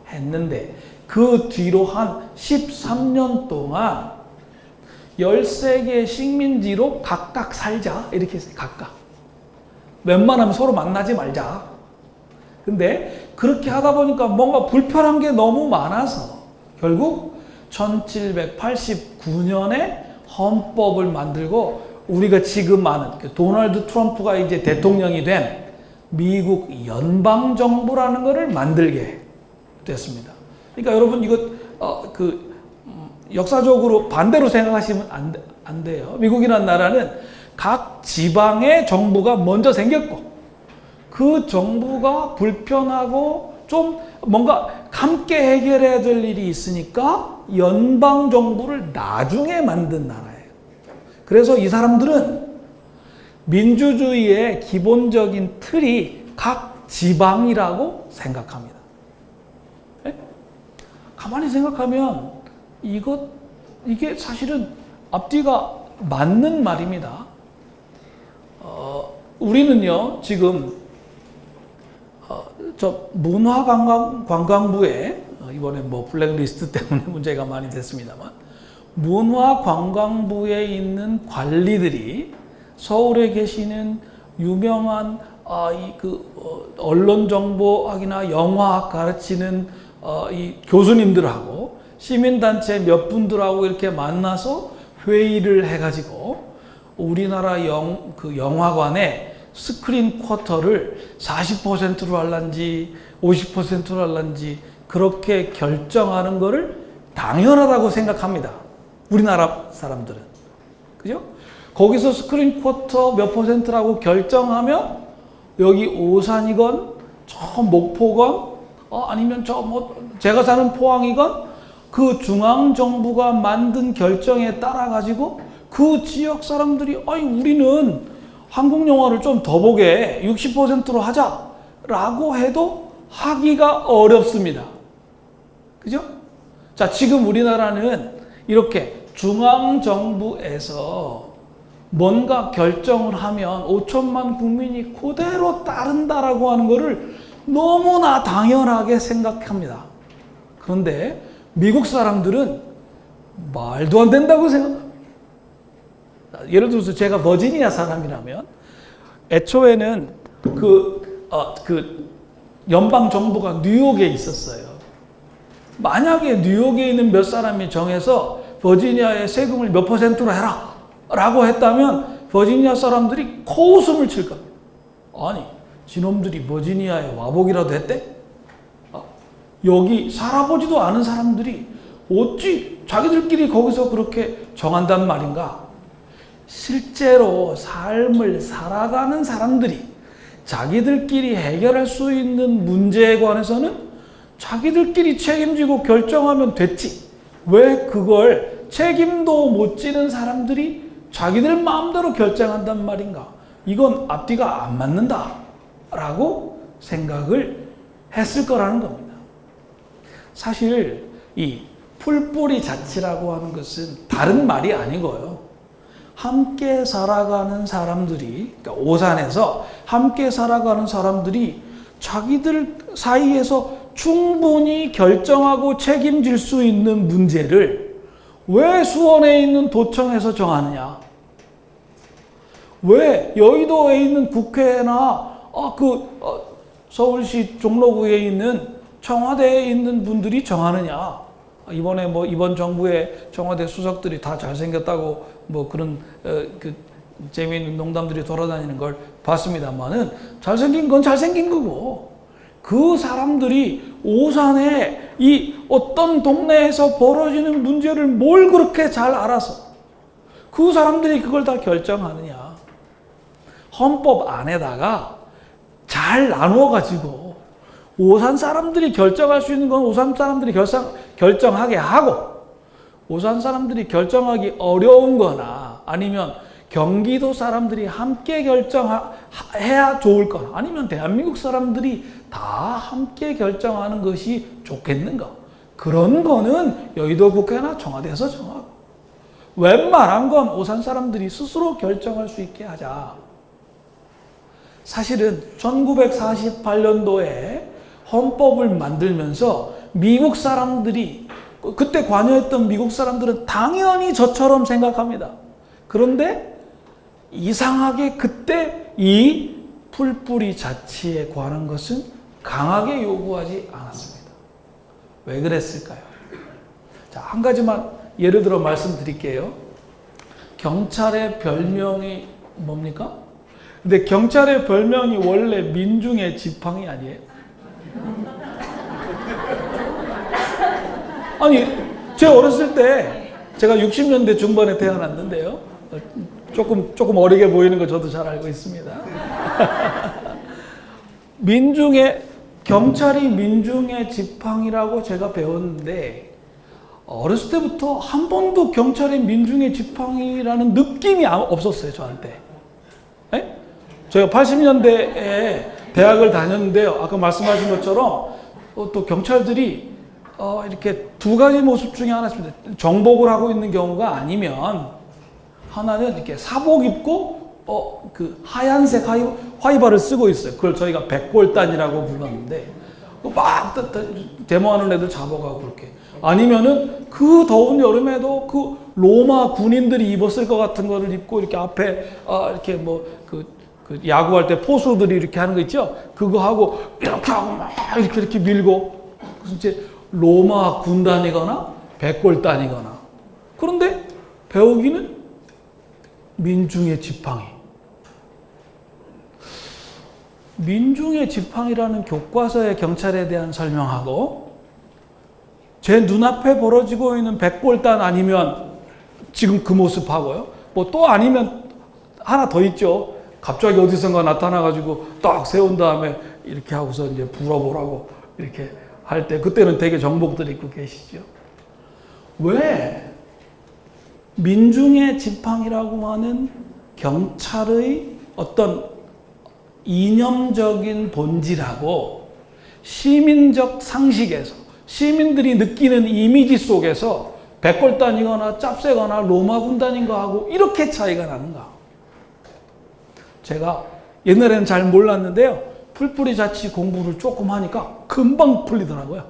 A: 했는데 그 뒤로 한 13년 동안 13개 식민지로 각각 살자 이렇게 했어요. 각각. 웬만하면 서로 만나지 말자. 근데 그렇게 하다 보니까 뭔가 불편한 게 너무 많아서 결국 1789년에 헌법을 만들고 우리가 지금 아는 도널드 트럼프가 이제 대통령이 된 미국 연방정부라는 것을 만들게 됐습니다. 그러니까 여러분 이거 역사적으로 반대로 생각하시면 안 돼요. 미국이라는 나라는 각 지방의 정부가 먼저 생겼고 그 정부가 불편하고 좀 뭔가 함께 해결해야 될 일이 있으니까 연방정부를 나중에 만든 나라예요. 그래서 이 사람들은 민주주의의 기본적인 틀이 각 지방이라고 생각합니다. 네? 가만히 생각하면 이게 사실은 앞뒤가 맞는 말입니다. 우리는요 지금 저 문화관광부에 이번에 뭐 블랙리스트 때문에 문제가 많이 됐습니다만 문화관광부에 있는 관리들이 서울에 계시는 유명한 언론정보학이나 영화학 가르치는 이 교수님들하고 시민단체 몇 분들하고 이렇게 만나서 회의를 해가지고 우리나라 영화관에 스크린 쿼터를 40%로 할란지 50%로 할란지 그렇게 결정하는 것을 당연하다고 생각합니다. 우리나라 사람들은. 그죠? 거기서 스크린 쿼터 몇 %라고 결정하면 여기 오산이건 저 목포건 아니면 제가 사는 포항이건 그 중앙정부가 만든 결정에 따라 가지고 그 지역 사람들이 우리는 한국 영화를 좀 더 보게 60%로 하자라고 해도 하기가 어렵습니다. 그죠? 자, 지금 우리나라는 이렇게 중앙정부에서 뭔가 결정을 하면 5천만 국민이 그대로 따른다라고 하는 것을 너무나 당연하게 생각합니다. 그런데 미국 사람들은 말도 안 된다고 생각합니다. 예를 들어서 제가 버지니아 사람이라면 애초에는 그 연방 정부가 뉴욕에 있었어요. 만약에 뉴욕에 있는 몇 사람이 정해서 버지니아의 세금을 몇 %로 해라 라고 했다면 버지니아 사람들이 코웃음을 칠 겁니다. 아니, 지놈들이 버지니아에 와보기라도 했대? 여기 살아보지도 않은 사람들이 어찌 자기들끼리 거기서 그렇게 정한단 말인가? 실제로 삶을 살아가는 사람들이 자기들끼리 해결할 수 있는 문제에 관해서는 자기들끼리 책임지고 결정하면 됐지. 왜 그걸 책임도 못 지는 사람들이 자기들 마음대로 결정한단 말인가? 이건 앞뒤가 안 맞는다 라고 생각을 했을 거라는 겁니다. 사실 이 풀뿌리 자치라고 하는 것은 다른 말이 아니고요. 함께 살아가는 사람들이, 그러니까 오산에서 함께 살아가는 사람들이 자기들 사이에서 충분히 결정하고 책임질 수 있는 문제를 왜 수원에 있는 도청에서 정하느냐? 왜 여의도에 있는 국회나 서울시 종로구에 있는 청와대에 있는 분들이 정하느냐? 이번에 뭐 이번 정부의 청와대 수석들이 다 잘생겼다고 뭐 그런 재미있는 농담들이 돌아다니는 걸 봤습니다만은 잘생긴 건 잘생긴 거고 그 사람들이 오산에 이 어떤 동네에서 벌어지는 문제를 뭘 그렇게 잘 알아서 그 사람들이 그걸 다 결정하느냐. 헌법 안에다가 잘 나누어 가지고 오산 사람들이 결정할 수 있는 건 오산 사람들이 결정하게 하고 오산 사람들이 결정하기 어려운 거나 아니면 경기도 사람들이 함께 결정해야 좋을 거나 아니면 대한민국 사람들이 다 함께 결정하는 것이 좋겠는가. 그런 거는 여의도 국회나 청와대에서 정하고 웬만한 건 오산 사람들이 스스로 결정할 수 있게 하자. 사실은 1948년도에 헌법을 만들면서 미국 사람들이 그때 관여했던 미국 사람들은 당연히 저처럼 생각합니다. 그런데 이상하게 그때 이 풀뿌리 자치에 관한 것은 강하게 요구하지 않았습니다. 왜 그랬을까요? 자, 한 가지만 예를 들어 말씀드릴게요. 경찰의 별명이 뭡니까? 근데 경찰의 별명이 원래 민중의 지팡이 아니에요? 아니, 제 어렸을 때 제가 60년대 중반에 태어났는데요. 조금 어리게 보이는 거 저도 잘 알고 있습니다. 경찰이 민중의 지팡이라고 제가 배웠는데 어렸을 때부터 한 번도 경찰이 민중의 지팡이라는 느낌이 없었어요, 저한테. 네? 제가 80년대에 대학을 다녔는데요. 아까 말씀하신 것처럼 또 경찰들이 이렇게 두 가지 모습 중에 하나 있습니다. 정복을 하고 있는 경우가 아니면 하나는 이렇게 사복 입고 그 하얀색 화이바를 쓰고 있어요. 그걸 저희가 백골단이라고 불렀는데 막 데모하는 애들 잡아가고 그렇게. 아니면은 그 더운 여름에도 그 로마 군인들이 입었을 것 같은 거를 입고 이렇게 앞에 이렇게 뭐 그 야구할 때 포수들이 이렇게 하는 거 있죠? 그거 하고 이렇게 하고 막 이렇게 밀고 이제 로마 군단이거나 백골단이거나. 그런데 배우기는 민중의 지팡이. 민중의 지팡이라는 교과서의 경찰에 대한 설명하고 제 눈앞에 벌어지고 있는 백골단 아니면 지금 그 모습하고요. 뭐 또 아니면 하나 더 있죠. 갑자기 어디선가 나타나가지고 딱 세운 다음에 이렇게 하고서 이제 불어보라고 이렇게 할 때 그때는 되게 정복들 입고 계시죠. 왜 민중의 지팡이라고 하는 경찰의 어떤 이념적인 본질하고 시민적 상식에서 시민들이 느끼는 이미지 속에서 백골단이거나 짭새거나 로마 군단인가 하고 이렇게 차이가 나는가? 제가 옛날에는 잘 몰랐는데요. 풀뿌리 자치 공부를 조금 하니까 금방 풀리더라고요.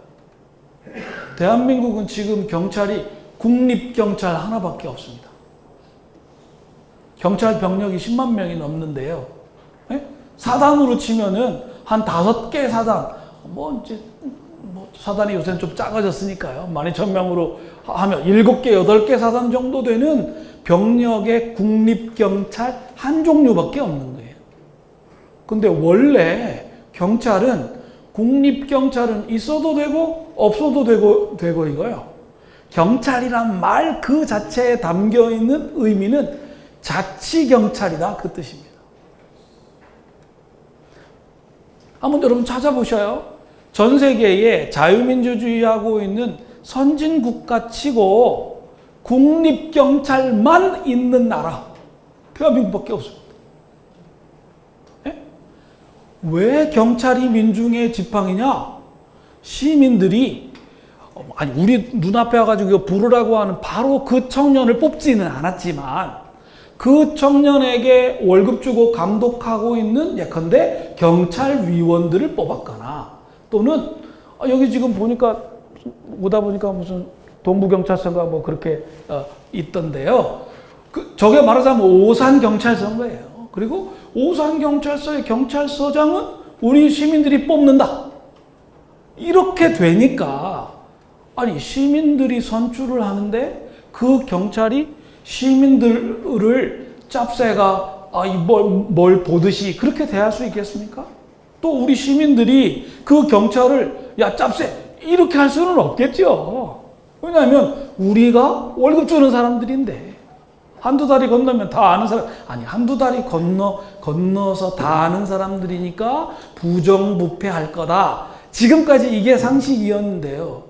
A: 대한민국은 지금 경찰이 국립경찰 하나밖에 없습니다. 경찰 병력이 10만 명이 넘는데요. 네? 사단으로 치면은 한 5개 사단, 뭐 이제 뭐 사단이 요새는 좀 작아졌으니까요. 12,000명으로 하면 7개, 8개 사단 정도 되는 병력의 국립경찰 한 종류밖에 없는 거예요. 근데 원래 경찰은, 국립경찰은 있어도 되고 없어도 되고 이거요. 경찰이란 말 그 자체에 담겨 있는 의미는 자치경찰이다, 그 뜻입니다. 한번 여러분 찾아보셔요. 전 세계에 자유민주주의하고 있는 선진국가 치고 국립경찰만 있는 나라, 대한민국밖에 없습니다. 네? 왜 경찰이 민중의 지팡이냐? 시민들이, 아니 우리 눈앞에 와가지고 이거 부르라고 하는 바로 그 청년을 뽑지는 않았지만 그 청년에게 월급 주고 감독하고 있는 예컨대 경찰위원들을 뽑았거나, 또는 여기 지금 보니까 오다 보니까 무슨 동부경찰서가 뭐 그렇게 있던데요. 저게 말하자면 오산경찰서인 거예요. 그리고 오산경찰서의 경찰서장은 우리 시민들이 뽑는다. 이렇게 되니까, 아니 시민들이 선출을 하는데 그 경찰이 시민들을 짭새가 뭘 보듯이 그렇게 대할 수 있겠습니까? 또 우리 시민들이 그 경찰을 야 짭새 이렇게 할 수는 없겠죠. 왜냐하면 우리가 월급 주는 사람들인데, 한두 다리 건너면 다 아는 사람, 아니 한두 다리 건너서 다 아는 사람들이니까 부정부패할 거다. 지금까지 이게 상식이었는데요.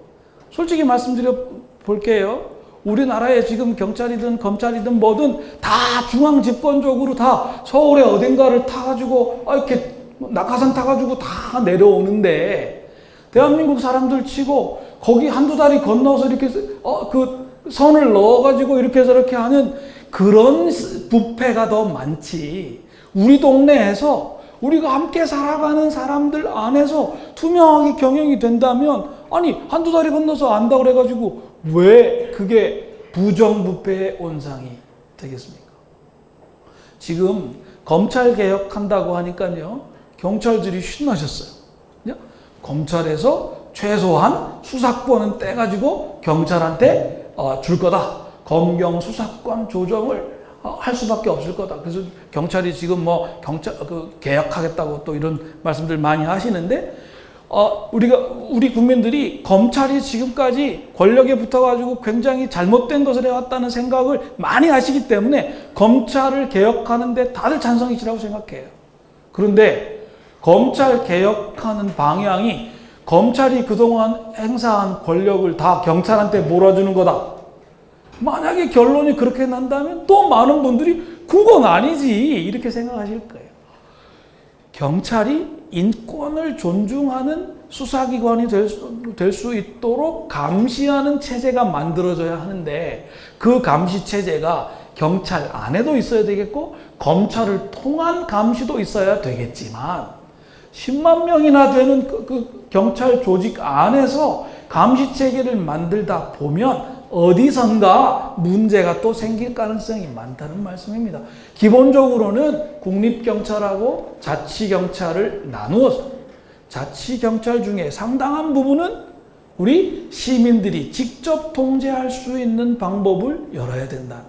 A: 솔직히 말씀드려 볼게요. 우리나라에 지금 경찰이든 검찰이든 뭐든 다 중앙 집권적으로 다 서울에 어딘가를 타가지고 이렇게 낙하산 타가지고 다 내려오는데, 대한민국 사람들 치고 거기 한두 다리 건너서 이렇게 그 선을 넣어가지고 이렇게 저렇게 하는 그런 부패가 더 많지, 우리 동네에서 우리가 함께 살아가는 사람들 안에서 투명하게 경영이 된다면, 아니 한두 다리 건너서 안다 그래가지고 왜 그게 부정부패의 온상이 되겠습니까? 지금 검찰 개혁한다고 하니까요, 경찰들이 신나셨어요. 검찰에서 최소한 수사권은 떼가지고 경찰한테 줄 거다. 검경 수사권 조정을 할 수밖에 없을 거다. 그래서 경찰이 지금 뭐 개혁하겠다고 또 이런 말씀들 많이 하시는데, 우리 국민들이 검찰이 지금까지 권력에 붙어가지고 굉장히 잘못된 것을 해왔다는 생각을 많이 하시기 때문에 검찰을 개혁하는데 다들 찬성이시라고 생각해요. 그런데 검찰 개혁하는 방향이 검찰이 그동안 행사한 권력을 다 경찰한테 몰아주는 거다. 만약에 결론이 그렇게 난다면 또 많은 분들이 그건 아니지 이렇게 생각하실 거예요. 경찰이 인권을 존중하는 수사기관이 될 수 있도록 감시하는 체제가 만들어져야 하는데, 그 감시 체제가 경찰 안에도 있어야 되겠고 검찰을 통한 감시도 있어야 되겠지만, 10만 명이나 되는 그 경찰 조직 안에서 감시 체계를 만들다 보면 어디선가 문제가 또 생길 가능성이 많다는 말씀입니다. 기본적으로는 국립경찰하고 자치경찰을 나누어서 자치경찰 중에 상당한 부분은 우리 시민들이 직접 통제할 수 있는 방법을 열어야 된다.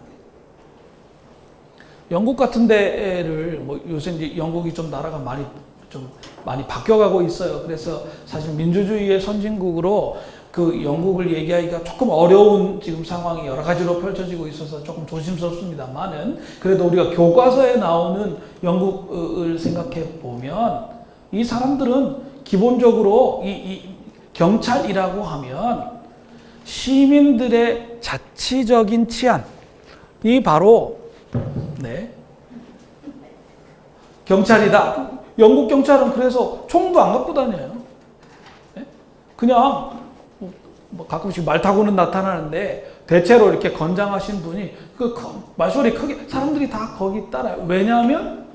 A: 영국 같은 데를 뭐 요새 이제 영국이 좀 나라가 많이 바뀌어가고 있어요. 그래서 사실 민주주의의 선진국으로 그 영국을 얘기하기가 조금 어려운 지금 상황이 여러 가지로 펼쳐지고 있어서 조금 조심스럽습니다만은, 그래도 우리가 교과서에 나오는 영국을 생각해 보면 이 사람들은 기본적으로 이 경찰이라고 하면 시민들의 자치적인 치안이 바로 경찰이다. 영국 경찰은 그래서 총도 안 갖고 다녀요. 그냥 뭐 가끔씩 말 타고는 나타나는데 대체로 이렇게 건장하신 분이 그 말소리 크게 사람들이 다 거기 따라요. 왜냐하면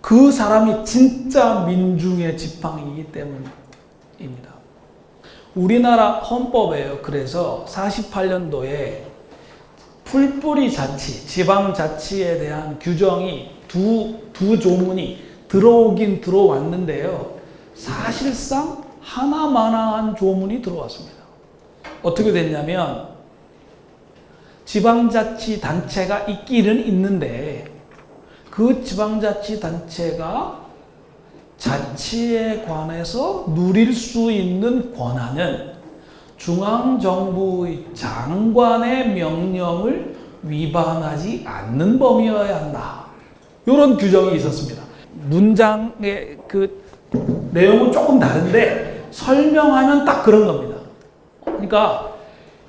A: 그 사람이 진짜 민중의 지팡이이기 때문입니다. 우리나라 헌법에요. 그래서 48년도에 풀뿌리 자치, 지방자치에 대한 규정이 두 조문이 들어오긴 들어왔는데요. 사실상 하나마나한 조문이 들어왔습니다. 어떻게 됐냐면 지방자치단체가 있기는 있는데 그 지방자치단체가 자치에 관해서 누릴 수 있는 권한은 중앙정부의 장관의 명령을 위반하지 않는 범위여야 한다. 이런 규정이 있었습니다. 문장의 그 내용은 조금 다른데 설명하면 딱 그런 겁니다. 그러니까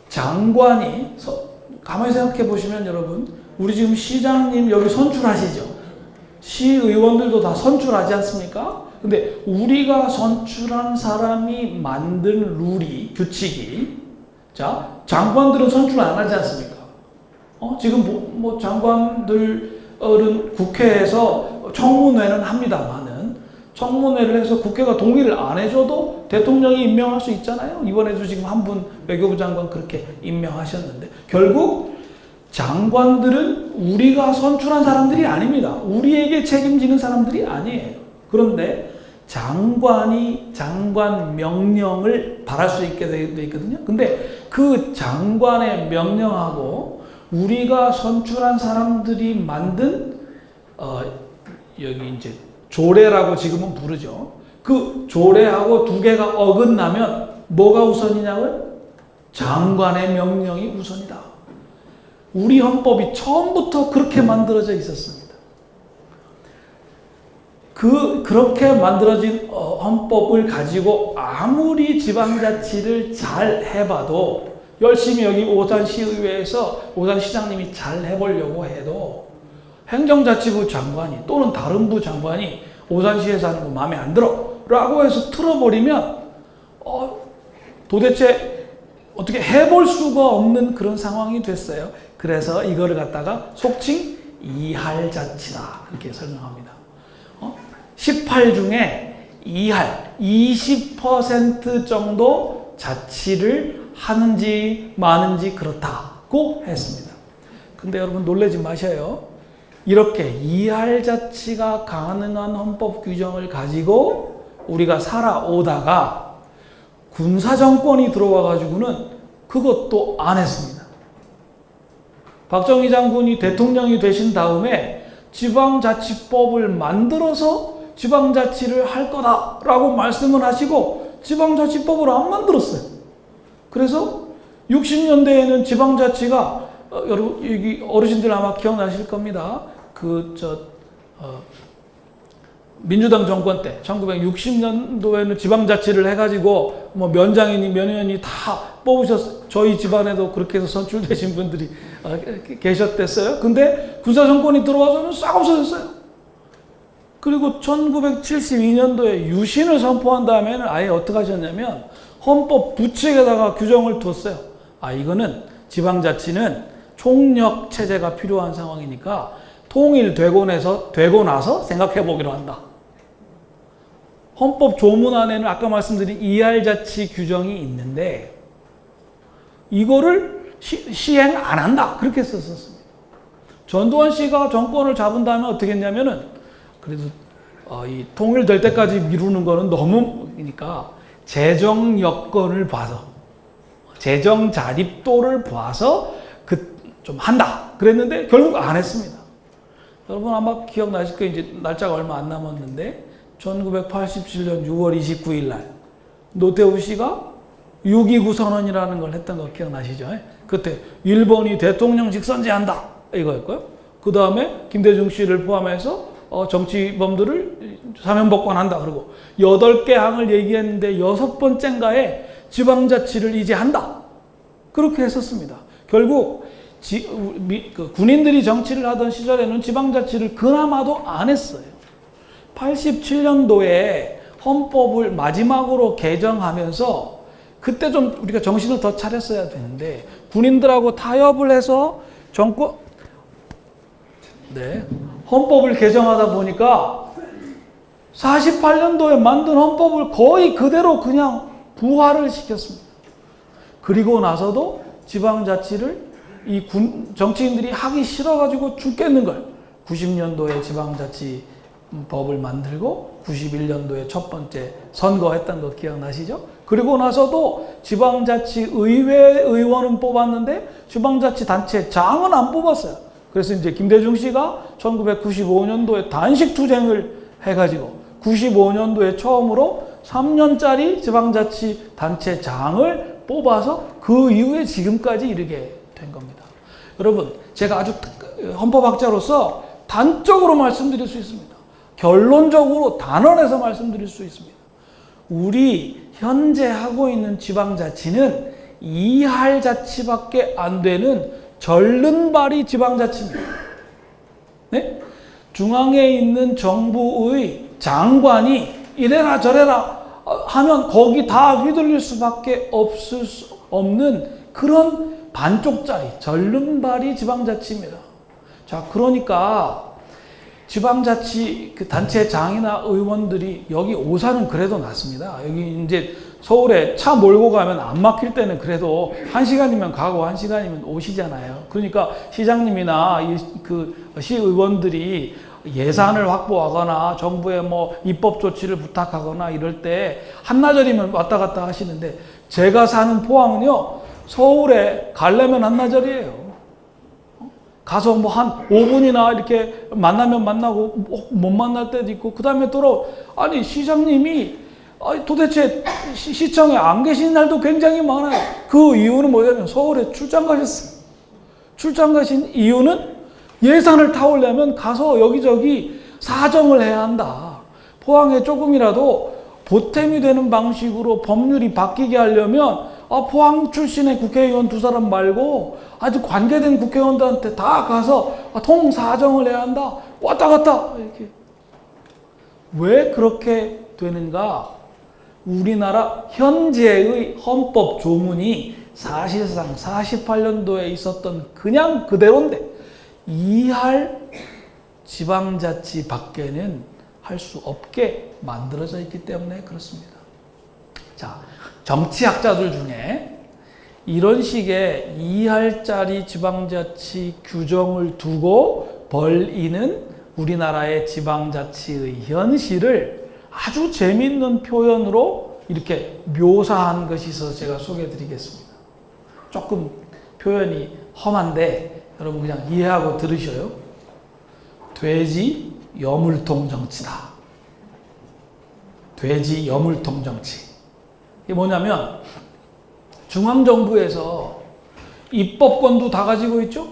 A: 장관이 가만히 생각해 보시면 여러분, 우리 지금 시장님 여기 선출하시죠? 시의원들도 다 선출하지 않습니까? 근데 우리가 선출한 사람이 만든 룰이, 규칙이, 자, 장관들은 선출 안 하지 않습니까? 지금 뭐 장관들은 국회에서 청문회는 합니다만은 청문회를 해서 국회가 동의를 안 해줘도 대통령이 임명할 수 있잖아요. 이번에도 지금 한 분 외교부 장관 그렇게 임명하셨는데 장관들은 우리가 선출한 사람들이 아닙니다. 우리에게 책임지는 사람들이 아니에요. 그런데 장관이 장관 명령을 발할 수 있게 되어 있거든요. 근데 그 장관의 명령하고 우리가 선출한 사람들이 만든 여기 이제 조례라고 지금은 부르죠. 그 조례하고 두 개가 어긋나면 뭐가 우선이냐고요? 장관의 명령이 우선이다. 우리 헌법이 처음부터 그렇게 만들어져 있었습니다. 그렇게 만들어진 헌법을 가지고 아무리 지방자치를 잘 해봐도 열심히 여기 오산시의회에서 오산시장님이 잘 해보려고 해도 행정자치부 장관이 또는 다른 부 장관이 오산시에서 하는 거 마음에 안 들어 라고 해서 틀어버리면 도대체 어떻게 해볼 수가 없는 그런 상황이 됐어요. 그래서 이거를 갖다가 속칭 이할자치다 그렇게 설명합니다. 18 중에 이할 20% 정도 자치를 하는지 마는지 그렇다고 했습니다. 근데 여러분 놀라지 마셔요. 이렇게 이할자치가 가능한 헌법 규정을 가지고 우리가 살아오다가 군사정권이 들어와 가지고는 그것도 안 했습니다. 박정희 장군이 대통령이 되신 다음에 지방자치법을 만들어서 지방자치를 할 거다라고 말씀을 하시고 지방자치법을 안 만들었어요. 그래서 60년대에는 지방자치가 여기 어르신들 아마 기억나실 겁니다. 민주당 정권 때 1960년도에는 지방자치를 해가지고 뭐 면장이니 면의원이 다 뽑으셨어요. 저희 집안에도 그렇게 해서 선출되신 분들이 계셨댔어요. 근데 군사정권이 들어와서는 싹 없어졌어요. 그리고 1972년도에 유신을 선포한 다음에는 아예 어떻게 하셨냐면 헌법 부칙에다가 규정을 뒀어요. 이거는 지방자치는 총력 체제가 필요한 상황이니까 통일되고 나서 생각해 보기로 한다. 헌법 조문안에는 아까 말씀드린 이할자치 규정이 있는데 이거를 시행 안 한다. 그렇게 썼었습니다. 전두환 씨가 정권을 잡은 다음에 어떻게 했냐면은 그래도 이 통일될 때까지 미루는 거는 너무니까 재정 여건을 봐서 재정 자립도를 봐서 좀 한다. 그랬는데 결국 안 했습니다. 여러분 아마 기억나실 거예요. 이제 날짜가 얼마 안 남았는데 1987년 6월 29일 날 노태우 씨가 6.29 선언이라는 걸 했던 거 기억나시죠? 그때 일본이 대통령 직선제한다 이거였고요. 그 다음에 김대중 씨를 포함해서 정치범들을 사면복권한다. 그리고 8개 항을 얘기했는데 6번째인가에 지방자치를 이제 한다. 그렇게 했었습니다. 결국 군인들이 정치를 하던 시절에는 지방자치를 그나마도 안 했어요. 87년도에 헌법을 마지막으로 개정하면서 그때 좀 우리가 정신을 더 차렸어야 되는데 군인들하고 타협을 해서 헌법을 개정하다 보니까 48년도에 만든 헌법을 거의 그대로 그냥 부활을 시켰습니다. 그리고 나서도 지방자치를 정치인들이 하기 싫어가지고 죽겠는 걸 90년도에 지방자치 법을 만들고 91년도에 첫 번째 선거했던 거 기억나시죠? 그리고 나서도 지방자치의회 의원은 뽑았는데 지방자치단체장은 안 뽑았어요. 그래서 이제 김대중 씨가 1995년도에 단식투쟁을 해가지고 95년도에 처음으로 3년짜리 지방자치단체장을 뽑아서 그 이후에 지금까지 이르게 된 겁니다. 여러분, 제가 아주 헌법학자로서 단적으로 말씀드릴 수 있습니다. 결론적으로 단언해서 말씀드릴 수 있습니다. 우리 현재 하고 있는 지방자치는 이할자치밖에 안 되는 절른발이 지방자치입니다. 네? 중앙에 있는 정부의 장관이 이래라 저래라 하면 거기 다 휘둘릴 수밖에 없는 그런 반쪽짜리 절른발이 지방자치입니다. 자, 그러니까 지방자치 그 단체장이나 의원들이 여기 오산은 그래도 낫습니다. 여기 이제 서울에 차 몰고 가면 안 막힐 때는 그래도 1시간이면 가고 1시간이면 오시잖아요. 그러니까 시장님이나 그 시의원들이 예산을 확보하거나 정부에 뭐 입법 조치를 부탁하거나 이럴 때 한나절이면 왔다 갔다 하시는데 제가 사는 포항은요, 서울에 가려면 한나절이에요. 가서 뭐 한 5분이나 이렇게 만나면 만나고 못 만날 때도 있고, 그 다음에 또 아니 시장님이 도대체 시청에 안 계신 날도 굉장히 많아요. 그 이유는 뭐냐면 서울에 출장 가셨어요. 출장 가신 이유는 예산을 타오려면 가서 여기저기 사정을 해야 한다. 포항에 조금이라도 보탬이 되는 방식으로 법률이 바뀌게 하려면 포항 출신의 국회의원 2사람 말고 아주 관계된 국회의원들한테 다 가서 통사정을 해야 한다. 왔다 갔다 이렇게. 왜 그렇게 되는가? 우리나라 현재의 헌법 조문이 사실상 48년도에 있었던 그냥 그대로인데 이할 지방자치 밖에는 할 수 없게 만들어져 있기 때문에 그렇습니다. 자, 정치학자들 중에 이런 식의 2할짜리 지방자치 규정을 두고 벌이는 우리나라의 지방자치의 현실을 아주 재미있는 표현으로 이렇게 묘사한 것이 있어서 제가 소개해 드리겠습니다. 조금 표현이 험한데 여러분 그냥 이해하고 들으셔요. 돼지 여물통 정치다. 돼지 여물통 정치. 이게 뭐냐면 중앙정부에서 입법권도 다 가지고 있죠.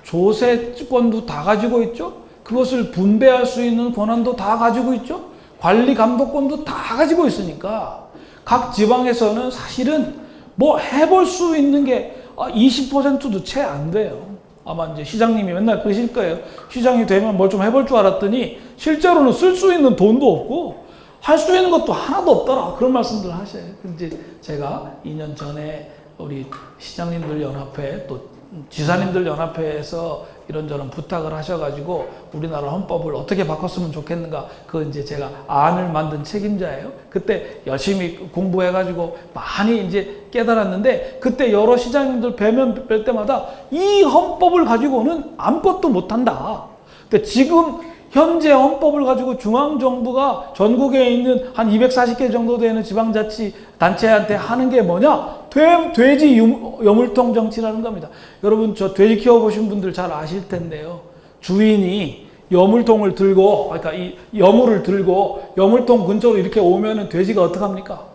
A: 조세권도 다 가지고 있죠. 그것을 분배할 수 있는 권한도 다 가지고 있죠. 관리 감독권도 다 가지고 있으니까 각 지방에서는 사실은 뭐 해볼 수 있는 게 20%도 채 안 돼요. 아마 이제 시장님이 맨날 그러실 거예요. 시장이 되면 뭘 좀 해볼 줄 알았더니 실제로는 쓸 수 있는 돈도 없고 할 수 있는 것도 하나도 없더라. 그런 말씀들 하셔요. 이제 제가 2년 전에 우리 시장님들 연합회 또 지사님들 연합회에서 이런저런 부탁을 하셔가지고 우리나라 헌법을 어떻게 바꿨으면 좋겠는가, 그 이제 제가 안을 만든 책임자예요. 그때 열심히 공부해가지고 많이 이제 깨달았는데, 그때 여러 시장님들 뵈면 뵐 때마다 이 헌법을 가지고는 아무것도 못한다. 근데 지금 현재 헌법을 가지고 중앙정부가 전국에 있는 한 240개 정도 되는 지방자치 단체한테 하는 게 뭐냐? 돼지 여물통 정치라는 겁니다. 여러분 저 돼지 키워보신 분들 잘 아실 텐데요. 주인이 여물통을 들고, 그러니까 이 여물을 들고 여물통 근처로 이렇게 오면은 돼지가 어떡합니까?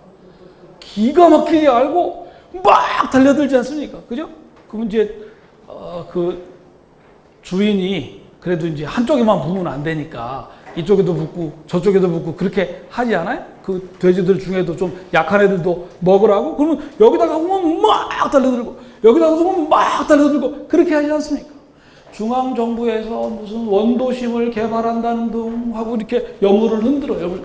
A: 기가 막히게 알고 막 달려들지 않습니까? 그죠? 그럼 이제 그 주인이 그래도 이제 한쪽에만 붙으면 안 되니까 이쪽에도 붙고 저쪽에도 붙고 그렇게 하지 않아요? 그 돼지들 중에도 좀 약한 애들도 먹으라고? 그러면 여기다가 오면 막 달려들고 여기다가 오면 막 달려들고 그렇게 하지 않습니까? 중앙정부에서 무슨 원도심을 개발한다는 등 하고 이렇게 여물을 흔들어요.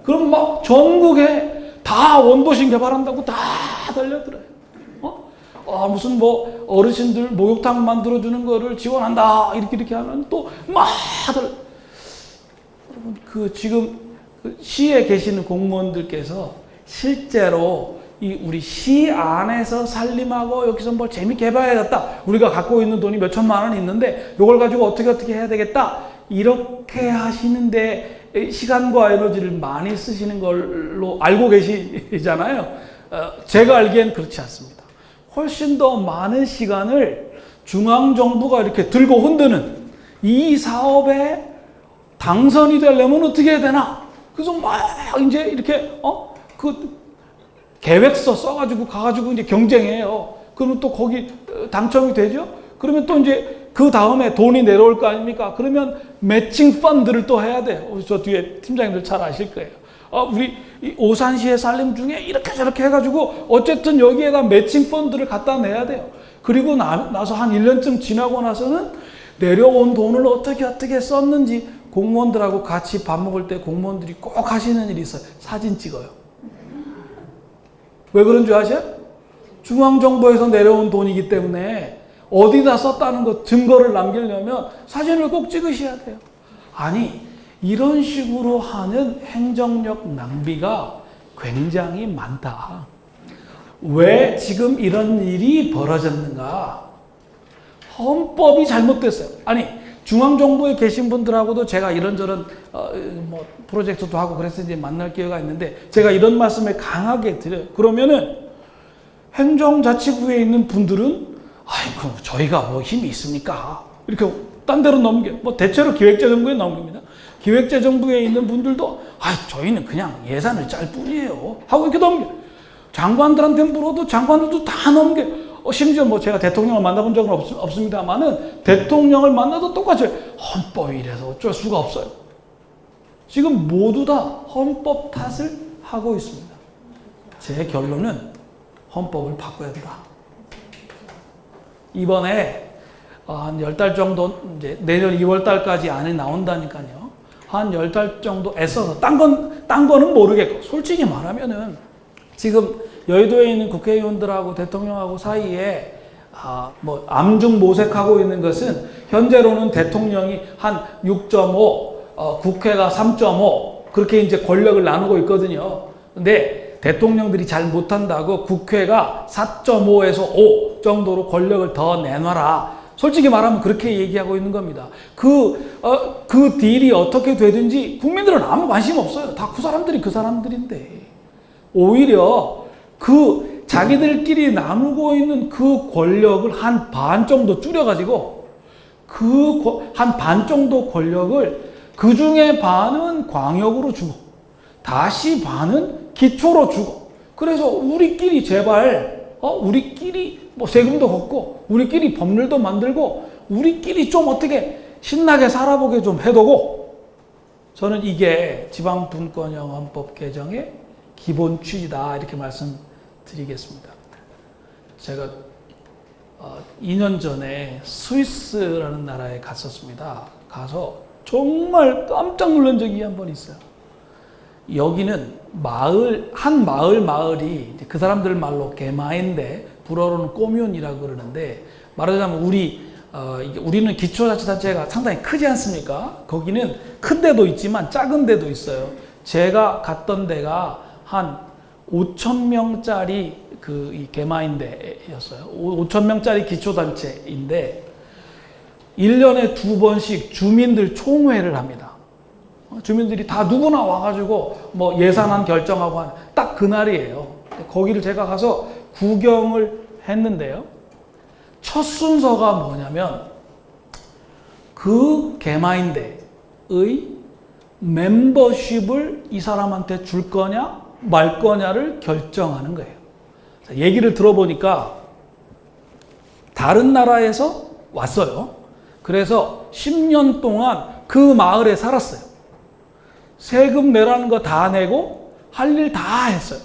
A: 그럼 막 전국에 다 원도심 개발한다고 다 달려들어요. 무슨 뭐 어르신들 목욕탕 만들어주는 거를 지원한다 이렇게 하면 또 막 여러분 그 지금 그 시에 계시는 공무원들께서 실제로 우리 시 안에서 살림하고 여기서 뭘 재밌게 해봐야겠다. 우리가 갖고 있는 돈이 몇 천만 원 있는데 이걸 가지고 어떻게 해야 되겠다. 이렇게 하시는데 시간과 에너지를 많이 쓰시는 걸로 알고 계시잖아요. 제가 알기엔 그렇지 않습니다. 훨씬 더 많은 시간을 중앙정부가 이렇게 들고 흔드는 이 사업에 당선이 되려면 어떻게 해야 되나? 그래서 막 이제 이렇게 그 계획서 써가지고 가가지고 이제 경쟁해요. 그러면 또 거기 당첨이 되죠? 그러면 또 이제 그 다음에 돈이 내려올 거 아닙니까? 그러면 매칭 펀드를 또 해야 돼요. 저 뒤에 팀장님들 잘 아실 거예요. 우리 오산시의 살림 중에 이렇게 저렇게 해가지고 어쨌든 여기에다 매칭 펀드를 갖다 내야 돼요. 그리고 나서 한 1년쯤 지나고 나서는 내려온 돈을 어떻게 썼는지 공무원들하고 같이 밥 먹을 때 공무원들이 꼭 하시는 일이 있어요. 사진 찍어요. 왜 그런 줄 아세요? 중앙정부에서 내려온 돈이기 때문에 어디다 썼다는 거 증거를 남기려면 사진을 꼭 찍으셔야 돼요. 아니, 이런 식으로 하는 행정력 낭비가 굉장히 많다. 왜 지금 이런 일이 벌어졌는가? 헌법이 잘못됐어요. 아니, 중앙정부에 계신 분들하고도 제가 이런저런 프로젝트도 하고 그래서 이제 만날 기회가 있는데 제가 이런 말씀을 강하게 드려요. 그러면은 행정자치부에 있는 분들은 아이고 저희가 뭐 힘이 있습니까? 이렇게 딴 데로 대체로 기획재정부에 넘깁니다. 기획재정부에 있는 분들도 저희는 그냥 예산을 짤 뿐이에요 하고 이렇게 넘겨. 장관들한테 물어도 장관들도 다 넘겨. 심지어 제가 대통령을 만나본 적은 없습니다만은 대통령을 만나도 똑같이 헌법이 이래서 어쩔 수가 없어요. 지금 모두 다 헌법 탓을 하고 있습니다. 제 결론은 헌법을 바꿔야 된다. 이번에 한 10달 정도, 이제 내년 2월 달까지 안에 나온다니까요. 한 10달 정도 애써서, 딴 거는 모르겠고, 솔직히 말하면은 지금 여의도에 있는 국회의원들하고 대통령하고 사이에 암중 모색하고 있는 것은 현재로는 대통령이 한 6.5, 국회가 3.5 그렇게 이제 권력을 나누고 있거든요. 근데 대통령들이 잘 못한다고 국회가 4.5에서 5 정도로 권력을 더 내놔라. 솔직히 말하면 그렇게 얘기하고 있는 겁니다. 그 딜이 어떻게 되든지 국민들은 아무 관심 없어요. 다 그 사람들인데. 오히려 자기들끼리 나누고 있는 그 권력을 한 반 정도 줄여가지고 한 반 정도 권력을 그 중에 반은 광역으로 주고 다시 반은 기초로 주고 그래서 우리끼리 제발 우리끼리 세금도 걷고 우리끼리 법률도 만들고 우리끼리 좀 어떻게 신나게 살아보게 좀 해두고 저는 이게 지방분권형 헌법 개정의 기본 취지다 이렇게 말씀드리겠습니다. 제가 2년 전에 스위스라는 나라에 갔었습니다. 가서 정말 깜짝 놀란 적이 한 번 있어요. 여기는 마을이 그 사람들 말로 게마인데 불어로는 꼬뮌이라고 그러는데 말하자면 우리는 기초자치단체가 상당히 크지 않습니까? 거기는 큰 데도 있지만 작은 데도 있어요. 제가 갔던 데가 한 5,000명짜리 이 게마인데였어요. 5,000명짜리 기초단체인데 1년에 2번씩 주민들 총회를 합니다. 주민들이 다 누구나 와가지고 예산안 결정하고 하는 딱 그날이에요. 거기를 제가 가서 구경을 했는데요. 첫 순서가 뭐냐면 그 게마인데의 멤버십을 이 사람한테 줄 거냐 말 거냐를 결정하는 거예요. 얘기를 들어보니까 다른 나라에서 왔어요. 그래서 10년 동안 그 마을에 살았어요. 세금 내라는 거 다 내고 할 일 다 했어요.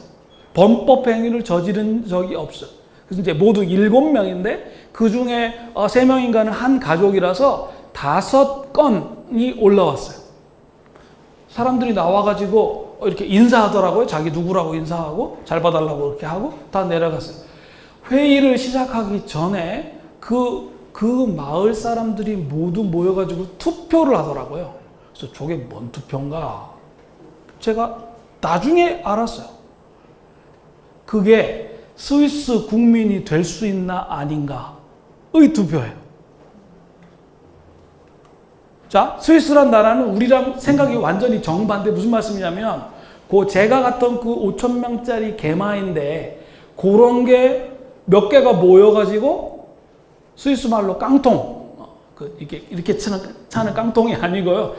A: 범법 행위를 저지른 적이 없어요. 그래서 이제 모두 7명인데 그 중에 3명인가는 한 가족이라서 5건이 올라왔어요. 사람들이 나와가지고 이렇게 인사하더라고요. 자기 누구라고 인사하고 잘 봐달라고 이렇게 하고 다 내려갔어요. 회의를 시작하기 전에 그 마을 사람들이 모두 모여가지고 투표를 하더라고요. 그래서 저게 뭔 투표인가? 제가 나중에 알았어요. 그게 스위스 국민이 될 수 있나 아닌가의 투표예요. 자, 스위스란 나라는 우리랑 생각이 완전히 정반대. 무슨 말씀이냐면 제가 갔던 그 5,000명짜리 개마인데 그런 게 몇 개가 모여가지고 스위스 말로 깡통, 이렇게 차는 깡통이 아니고요.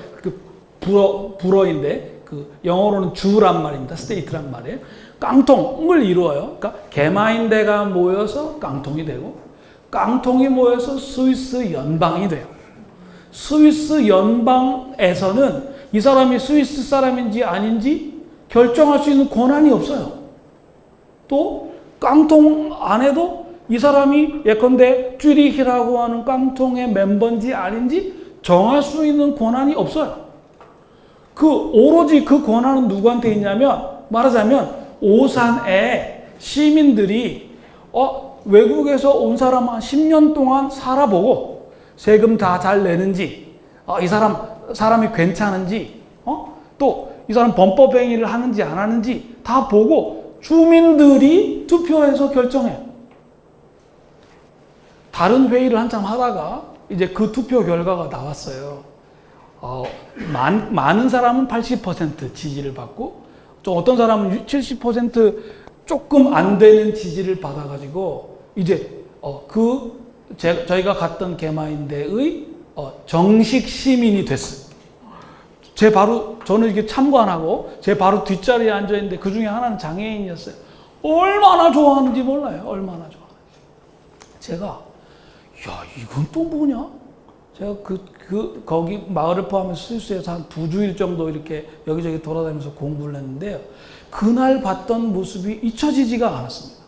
A: 불어인데 영어로는 주란 말입니다. 스테이트란 말이에요. 깡통을 이루어요. 그러니까 개마인대가 모여서 깡통이 되고 깡통이 모여서 스위스 연방이 돼요. 스위스 연방에서는 이 사람이 스위스 사람인지 아닌지 결정할 수 있는 권한이 없어요. 또 깡통 안에도 이 사람이 예컨대 쭈리히라고 하는 깡통의 멤버인지 아닌지 정할 수 있는 권한이 없어요. 오로지 그 권한은 누구한테 있냐면, 말하자면 오산에 시민들이 외국에서 온 사람 한 10년 동안 살아보고 세금 다 잘 내는지, 이 사람이 괜찮은지, 또 이 사람 범법 행위를 하는지 안 하는지 다 보고 주민들이 투표해서 결정해요. 다른 회의를 한참 하다가 이제 그 투표 결과가 나왔어요. 많은 사람은 80% 지지를 받고 또 어떤 사람은 70% 조금 안 되는 지지를 받아가지고 이제 저희가 갔던 개마인대의 정식 시민이 됐어요. 저는 이렇게 참고 안 하고 제 바로 뒷자리에 앉아 있는데 그 중에 하나는 장애인이었어요. 얼마나 좋아하는지 몰라요. 얼마나 좋아하는지. 제가 이건 또 뭐냐? 제가 거기 마을을 포함해서 스위스에서 한 2주일 정도 이렇게 여기저기 돌아다니면서 공부를 했는데요. 그날 봤던 모습이 잊혀지지가 않았습니다.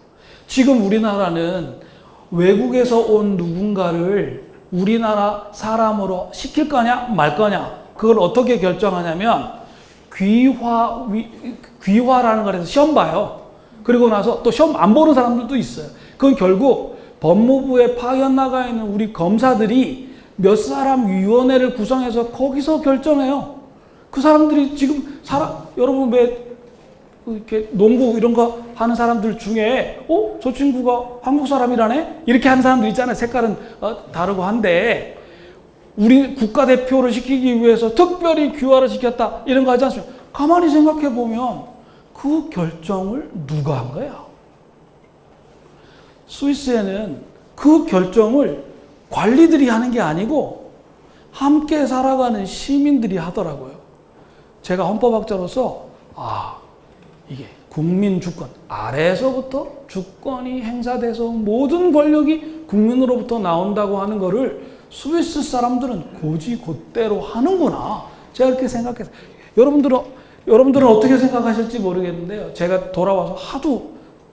A: 지금 우리나라는 외국에서 온 누군가를 우리나라 사람으로 시킬 거냐 말 거냐, 그걸 어떻게 결정하냐면 귀화라는 걸 해서 시험 봐요. 그리고 나서 또 시험 안 보는 사람들도 있어요. 그건 결국 법무부에 파견 나가 있는 우리 검사들이 몇 사람 위원회를 구성해서 거기서 결정해요. 그 사람들이 지금 여러분 왜 이렇게 농구 이런 거 하는 사람들 중에 저 친구가 한국 사람이라네? 이렇게 하는 사람들 있잖아요. 색깔은 다르고 한데 우리 국가대표를 시키기 위해서 특별히 귀화를 시켰다 이런 거 하지 않습니까? 가만히 생각해 보면 그 결정을 누가 한 거야? 스위스에는 그 결정을 관리들이 하는 게 아니고 함께 살아가는 시민들이 하더라고요. 제가 헌법학자로서 이게 국민 주권, 아래에서부터 주권이 행사돼서 모든 권력이 국민으로부터 나온다고 하는 거를 스위스 사람들은 곧대로 하는구나. 제가 그렇게 생각해서 여러분들은 어떻게 생각하실지 모르겠는데요. 제가 돌아와서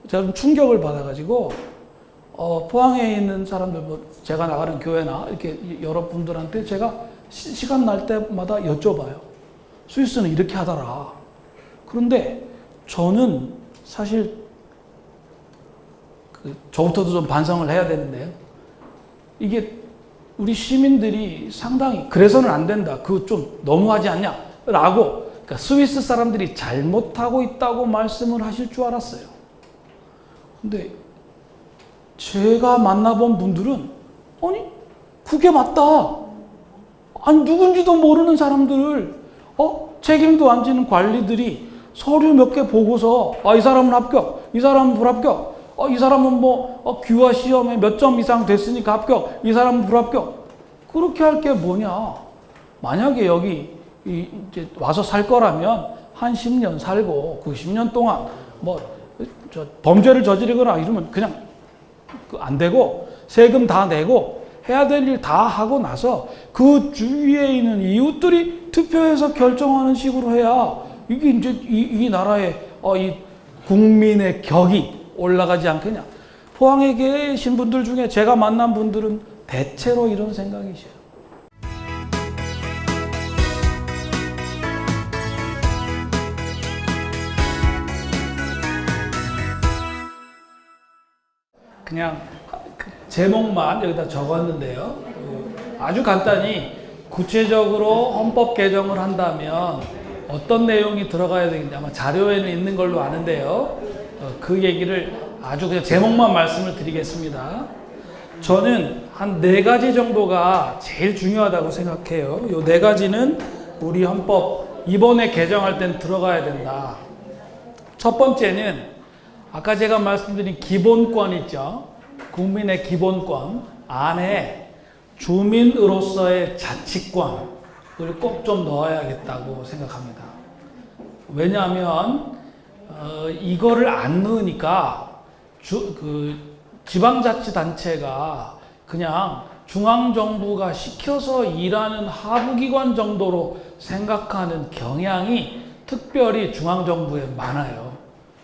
A: 제가 좀 충격을 받아가지고 포항에 있는 사람들, 제가 나가는 교회나 이렇게 여러분들한테 제가 시간 날 때마다 여쭤봐요. 스위스는 이렇게 하더라. 그런데 저는 사실 저부터도 좀 반성을 해야 되는데요. 이게 우리 시민들이 상당히 그래서는 안 된다. 그거 좀 너무하지 않냐? 라고 그러니까 스위스 사람들이 잘못하고 있다고 말씀을 하실 줄 알았어요. 근데 제가 만나본 분들은 그게 맞다. 누군지도 모르는 사람들을 책임도 안 지는 관리들이 서류 몇 개 보고서 이 사람은 합격, 이 사람은 불합격, 이 사람은 귀화 시험에 몇 점 이상 됐으니까 합격, 이 사람은 불합격. 그렇게 할 게 뭐냐? 만약에 여기 이제 와서 살 거라면 한 10년 살고 그 10년 동안 범죄를 저지르거나 이러면 그냥 안 되고 세금 다 내고 해야 될 일 다 하고 나서 그 주위에 있는 이웃들이 투표해서 결정하는 식으로 해야 이게 이제 이 나라의 이 국민의 격이 올라가지 않겠냐. 포항에 계신 분들 중에 제가 만난 분들은 대체로 이런 생각이셔요. 그냥 제목만 여기다 적었는데요. 아주 간단히 구체적으로 헌법 개정을 한다면 어떤 내용이 들어가야 되겠냐. 아마 자료에는 있는 걸로 아는데요. 그 얘기를 아주 그냥 제목만 말씀을 드리겠습니다. 저는 한 4가지 정도가 제일 중요하다고 생각해요. 요 4가지는 우리 헌법 이번에 개정할 땐 들어가야 된다. 첫 번째는 아까 제가 말씀드린 기본권 있죠. 국민의 기본권 안에 주민으로서의 자치권을 꼭 좀 넣어야겠다고 생각합니다. 왜냐하면 이거를 안 넣으니까 지방자치단체가 그냥 중앙정부가 시켜서 일하는 하부기관 정도로 생각하는 경향이 특별히 중앙정부에 많아요.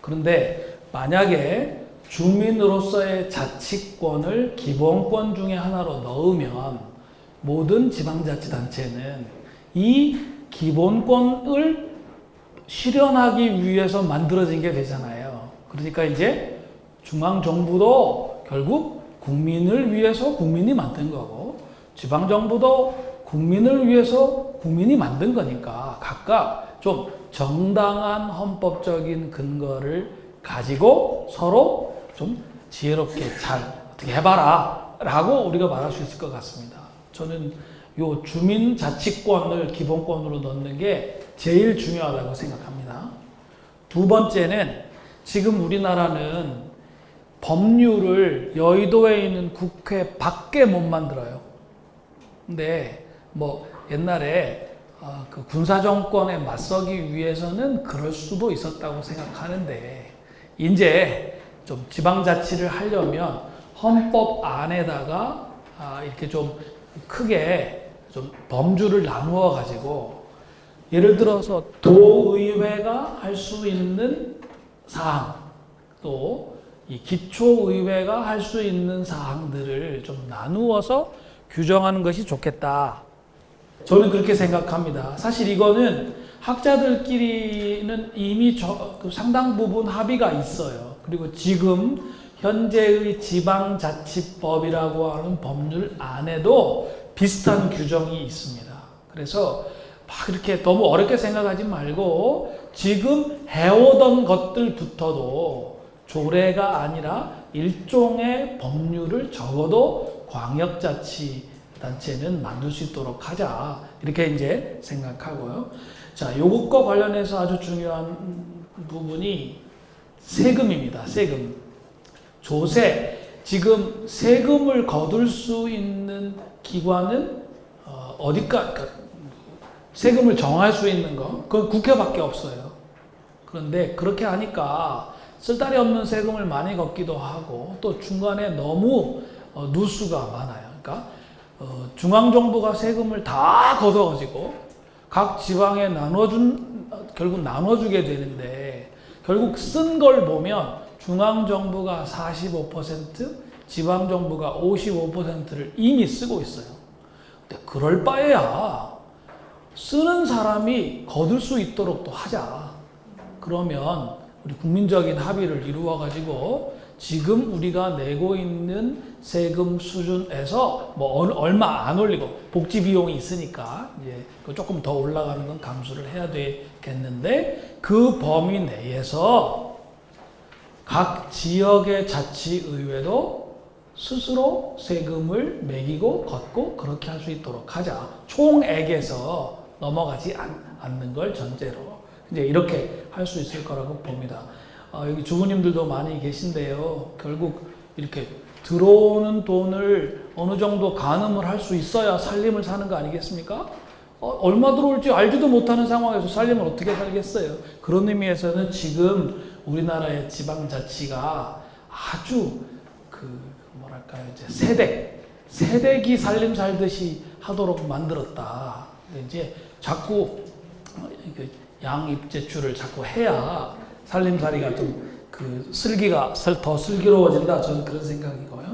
A: 그런데 만약에 주민으로서의 자치권을 기본권 중에 하나로 넣으면 모든 지방자치단체는 이 기본권을 실현하기 위해서 만들어진 게 되잖아요. 그러니까 이제 중앙정부도 결국 국민을 위해서 국민이 만든 거고 지방정부도 국민을 위해서 국민이 만든 거니까 각각 좀 정당한 헌법적인 근거를 가지고 서로 좀 지혜롭게 잘 어떻게 해봐라 라고 우리가 말할 수 있을 것 같습니다. 저는 요 주민자치권을 기본권으로 넣는 게 제일 중요하다고 생각합니다. 두 번째는 지금 우리나라는 법률을 여의도에 있는 국회 밖에 못 만들어요. 근데 뭐 옛날에 그 군사정권에 맞서기 위해서는 그럴 수도 있었다고 생각하는데 이제 좀 지방자치를 하려면 헌법 안에다가 이렇게 좀 크게 좀 범주를 나누어 가지고 예를 들어서 도의회가 할 수 있는 사항 또 이 기초의회가 할 수 있는 사항들을 좀 나누어서 규정하는 것이 좋겠다. 저는 그렇게 생각합니다. 사실 이거는 학자들끼리는 이미 상당 부분 합의가 있어요. 그리고 지금 현재의 지방자치법이라고 하는 법률 안에도 비슷한 규정이 있습니다. 그래서 막 이렇게 너무 어렵게 생각하지 말고 지금 해오던 것들부터도 조례가 아니라 일종의 법률을 적어도 광역자치단체는 만들 수 있도록 하자. 이렇게 이제 생각하고요. 자, 요것과 관련해서 아주 중요한 부분이 세금입니다. 세금. 조세. 지금 세금을 거둘 수 있는 기관은 그러니까 세금을 정할 수 있는 거 그건 국회밖에 없어요. 그런데 그렇게 하니까 쓸데기 없는 세금을 많이 걷기도 하고 또 중간에 너무 누수가 많아요. 그러니까 중앙정부가 세금을 다 걷어가지고 각 지방에 결국 나눠주게 되는데 결국 쓴 걸 보면 중앙정부가 45%, 지방정부가 55%를 이미 쓰고 있어요. 근데 그럴 바에야 쓰는 사람이 거둘 수 있도록 또 하자. 그러면 우리 국민적인 합의를 이루어가지고 지금 우리가 내고 있는 세금 수준에서 뭐 얼마 안 올리고 복지 비용이 있으니까 이제 조금 더 올라가는 건 감수를 해야 되겠는데 그 범위 내에서 각 지역의 자치의회도 스스로 세금을 매기고 걷고 그렇게 할 수 있도록 하자. 총액에서 넘어가지 않는 걸 전제로 이제 이렇게 할 수 있을 거라고 봅니다. 여기 주부님들도 많이 계신데요. 결국 이렇게 들어오는 돈을 어느 정도 가늠을 할 수 있어야 살림을 사는 거 아니겠습니까? 얼마 들어올지 알지도 못하는 상황에서 살림을 어떻게 살겠어요? 그런 의미에서는 지금 우리나라의 지방자치가 아주 이제 세대기 살림 살듯이 하도록 만들었다. 근데 이제 자꾸 양입제출을 자꾸 해야 살림살이가 좀 슬기가 더 슬기로워진다. 저는 그런 생각이고요.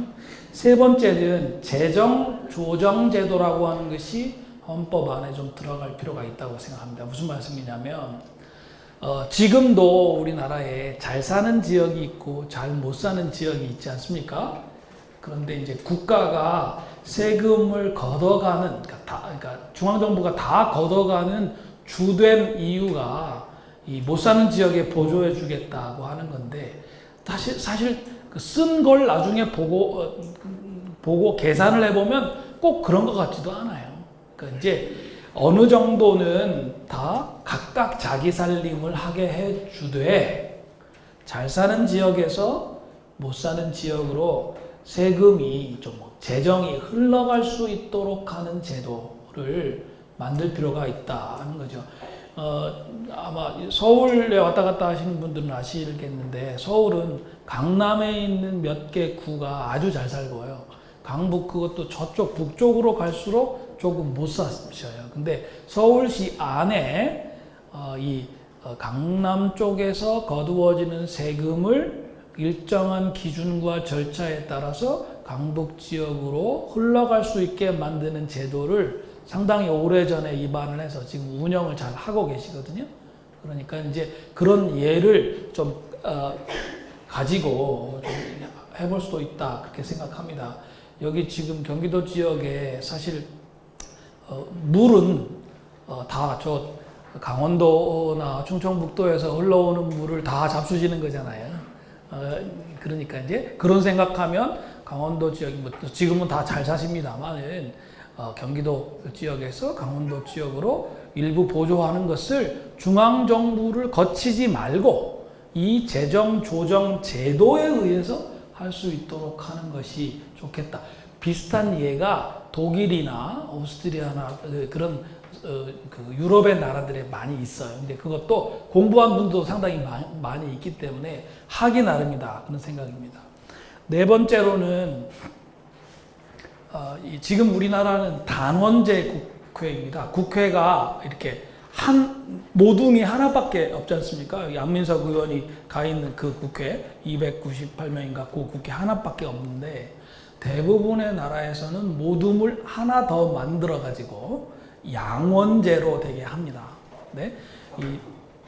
A: 세 번째는 재정 조정 제도라고 하는 것이 헌법 안에 좀 들어갈 필요가 있다고 생각합니다. 무슨 말씀이냐면 지금도 우리나라에 잘 사는 지역이 있고 잘 못 사는 지역이 있지 않습니까? 그런데 이제 국가가 세금을 걷어가는 그러니까 중앙정부가 다 걷어가는 주된 이유가 이 못 사는 지역에 보조해 주겠다고 하는 건데 사실 그 쓴 걸 나중에 보고 계산을 해보면 꼭 그런 것 같지도 않아요. 그러니까 이제 어느 정도는 다 각각 자기 살림을 하게 해 주되 잘 사는 지역에서 못 사는 지역으로 세금이 좀 재정이 흘러갈 수 있도록 하는 제도를 만들 필요가 있다는 거죠. 아마 서울에 왔다 갔다 하시는 분들은 아시겠는데 서울은 강남에 있는 몇 개 구가 아주 잘 살고요. 강북 그것도 저쪽 북쪽으로 갈수록 조금 못 사셔요. 근데 서울시 안에 강남 쪽에서 거두어지는 세금을 일정한 기준과 절차에 따라서 강북 지역으로 흘러갈 수 있게 만드는 제도를 상당히 오래전에 입안을 해서 지금 운영을 잘 하고 계시거든요. 그러니까 이제 그런 예를 좀 가지고 좀 해볼 수도 있다 그렇게 생각합니다. 여기 지금 경기도 지역에 사실 물은 다 저 강원도나 충청북도에서 흘러오는 물을 다 잡수시는 거잖아요. 그러니까 이제 그런 생각하면 강원도 지역이 뭐 지금은 다 잘 사십니다만 경기도 지역에서 강원도 지역으로 일부 보조하는 것을 중앙정부를 거치지 말고 이 재정 조정 제도에 의해서 할 수 있도록 하는 것이 좋겠다. 비슷한 예가 독일이나 오스트리아나 그런 그 유럽의 나라들에 많이 있어요. 근데 그것도 공부한 분도 상당히 많이 있기 때문에 하기 나름이다 그런 생각입니다. 네 번째로는 지금 우리나라는 단원제 국회입니다. 국회가 이렇게 모둠이 하나밖에 없지 않습니까? 안민석 의원이 가 있는 그 국회 298명인가 그 국회 하나밖에 없는데 대부분의 나라에서는 모둠을 하나 더 만들어 가지고 양원제로 되게 합니다. 네? 이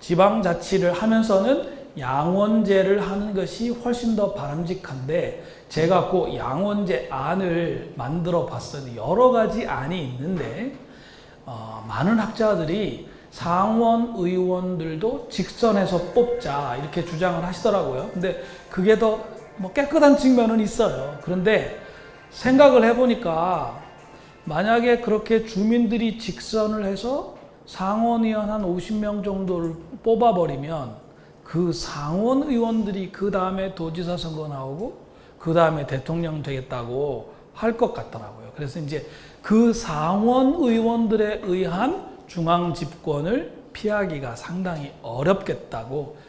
A: 지방자치를 하면서는 양원제를 하는 것이 훨씬 더 바람직한데 제가 그 양원제 안을 만들어 봤더니 여러 가지 안이 있는데 많은 학자들이 상원 의원들도 직선해서 뽑자 이렇게 주장을 하시더라고요. 근데 그게 더 뭐 깨끗한 측면은 있어요. 그런데 생각을 해보니까 만약에 그렇게 주민들이 직선을 해서 상원의원 한 50명 정도를 뽑아버리면 그 상원 의원들이 그 다음에 도지사 선거 나오고 그 다음에 대통령 되겠다고 할 것 같더라고요. 그래서 이제 그 상원 의원들에 의한 중앙 집권을 피하기가 상당히 어렵겠다고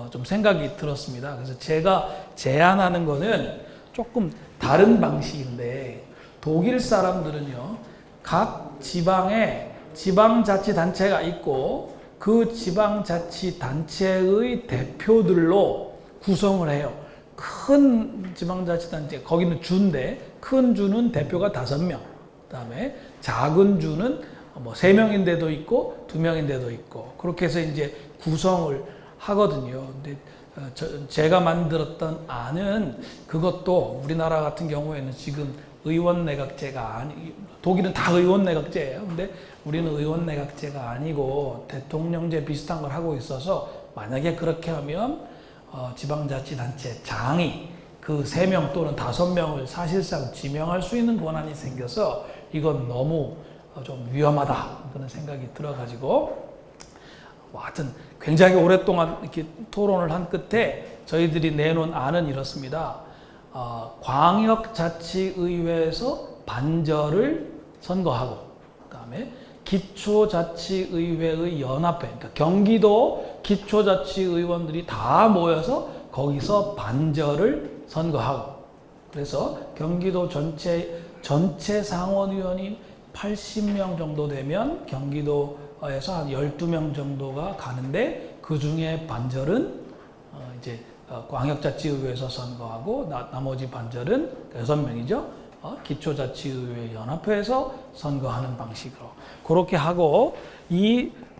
A: 좀 생각이 들었습니다. 그래서 제가 제안하는 거는 조금 다른 방식인데 독일 사람들은요, 각 지방에 지방자치단체가 있고 그 지방자치단체의 대표들로 구성을 해요. 큰 지방자치단체, 거기는 주인데 큰 주는 대표가 5명, 그 다음에 작은 주는 뭐 3명인데도 있고 2명인데도 있고 그렇게 해서 이제 구성을 하거든요. 근데 제가 만들었던 안은 그것도 우리나라 같은 경우에는 지금 의원 내각제가 독일은 다 의원 내각제예요. 근데 우리는 의원 내각제가 아니고 대통령제 비슷한 걸 하고 있어서 만약에 그렇게 하면 지방자치단체 장이 그 3명 또는 5명을 사실상 지명할 수 있는 권한이 생겨서 이건 너무 좀 위험하다 그런 생각이 들어가지고 하여튼 굉장히 오랫동안 이렇게 토론을 한 끝에 저희들이 내놓은 안은 이렇습니다. 광역자치의회에서 반절을 선거하고 그다음에 기초자치의회의 연합회, 그러니까 경기도 기초자치의원들이 다 모여서 거기서 반절을 선거하고 그래서 경기도 전체 상원의원이 80명 정도 되면 경기도에서 한 12명 정도가 가는데 그 중에 반절은 이제 광역자치의회에서 선거하고 나머지 반절은 6명이죠. 기초자치의회 연합회에서 선거하는 방식으로 그렇게 하고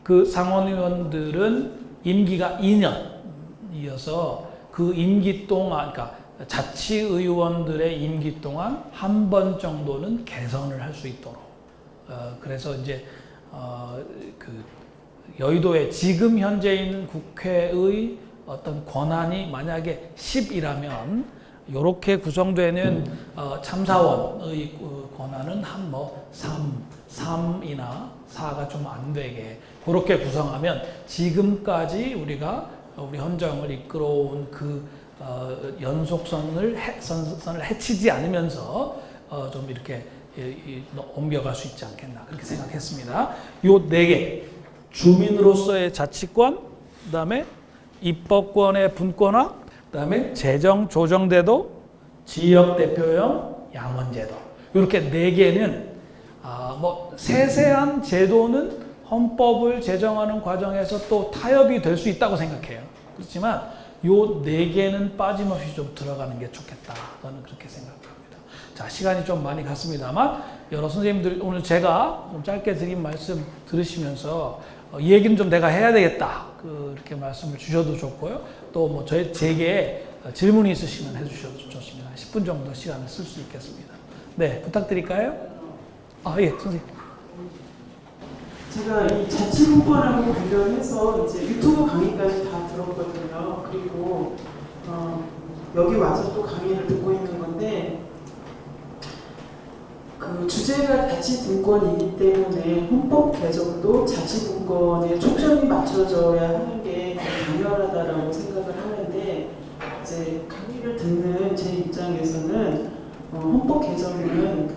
A: 그 상원의원들은 임기가 2년이어서 그 임기 동안 그러니까 자치의원들의 임기 동안 한 번 정도는 개선을 할 수 있도록 그래서 이제 여의도에 지금 현재 있는 국회의 어떤 권한이 만약에 10이라면 이렇게 구성되는 참사원의 권한은 한 3이나 4가 좀 안 되게 그렇게 구성하면 지금까지 우리가 우리 헌정을 이끌어온 그 연속선을 해치지 않으면서 좀 이렇게 옮겨갈 수 있지 않겠나 그렇게 생각했습니다. 요 4개 주민으로서의 자치권, 그다음에 입법권의 분권화, 그다음에 재정 조정제도, 지역 대표형 양원제도 이렇게 4개는 뭐 세세한 제도는 헌법을 제정하는 과정에서 또 타협이 될 수 있다고 생각해요. 그렇지만 요 4개는 빠짐없이 좀 들어가는 게 좋겠다. 저는 그렇게 생각합니다. 자, 시간이 좀 많이 갔습니다만 여러 선생님들 오늘 제가 좀 짧게 드린 말씀 들으시면서 이 얘기는 좀 내가 해야 되겠다. 그렇게 말씀을 주셔도 좋고요. 또 뭐 제게 질문이 있으시면 해주셔도 좋습니다. 10분 정도 시간을 쓸 수 있겠습니다. 네, 부탁드릴까요? 예, 선생님.
B: 제가 이 자치분권하고 관련해서 이제 유튜브 강의까지 다 들었거든요. 그리고 여기 와서 또 강의를 듣고 있는 건데 그 주제가 자치분권이기 때문에 헌법 개정도 자치분권에 초점이 맞춰져야 하는 게 당연하다라고 생각을 하는데 이제 강의를 듣는 제 입장에서는 헌법 개정은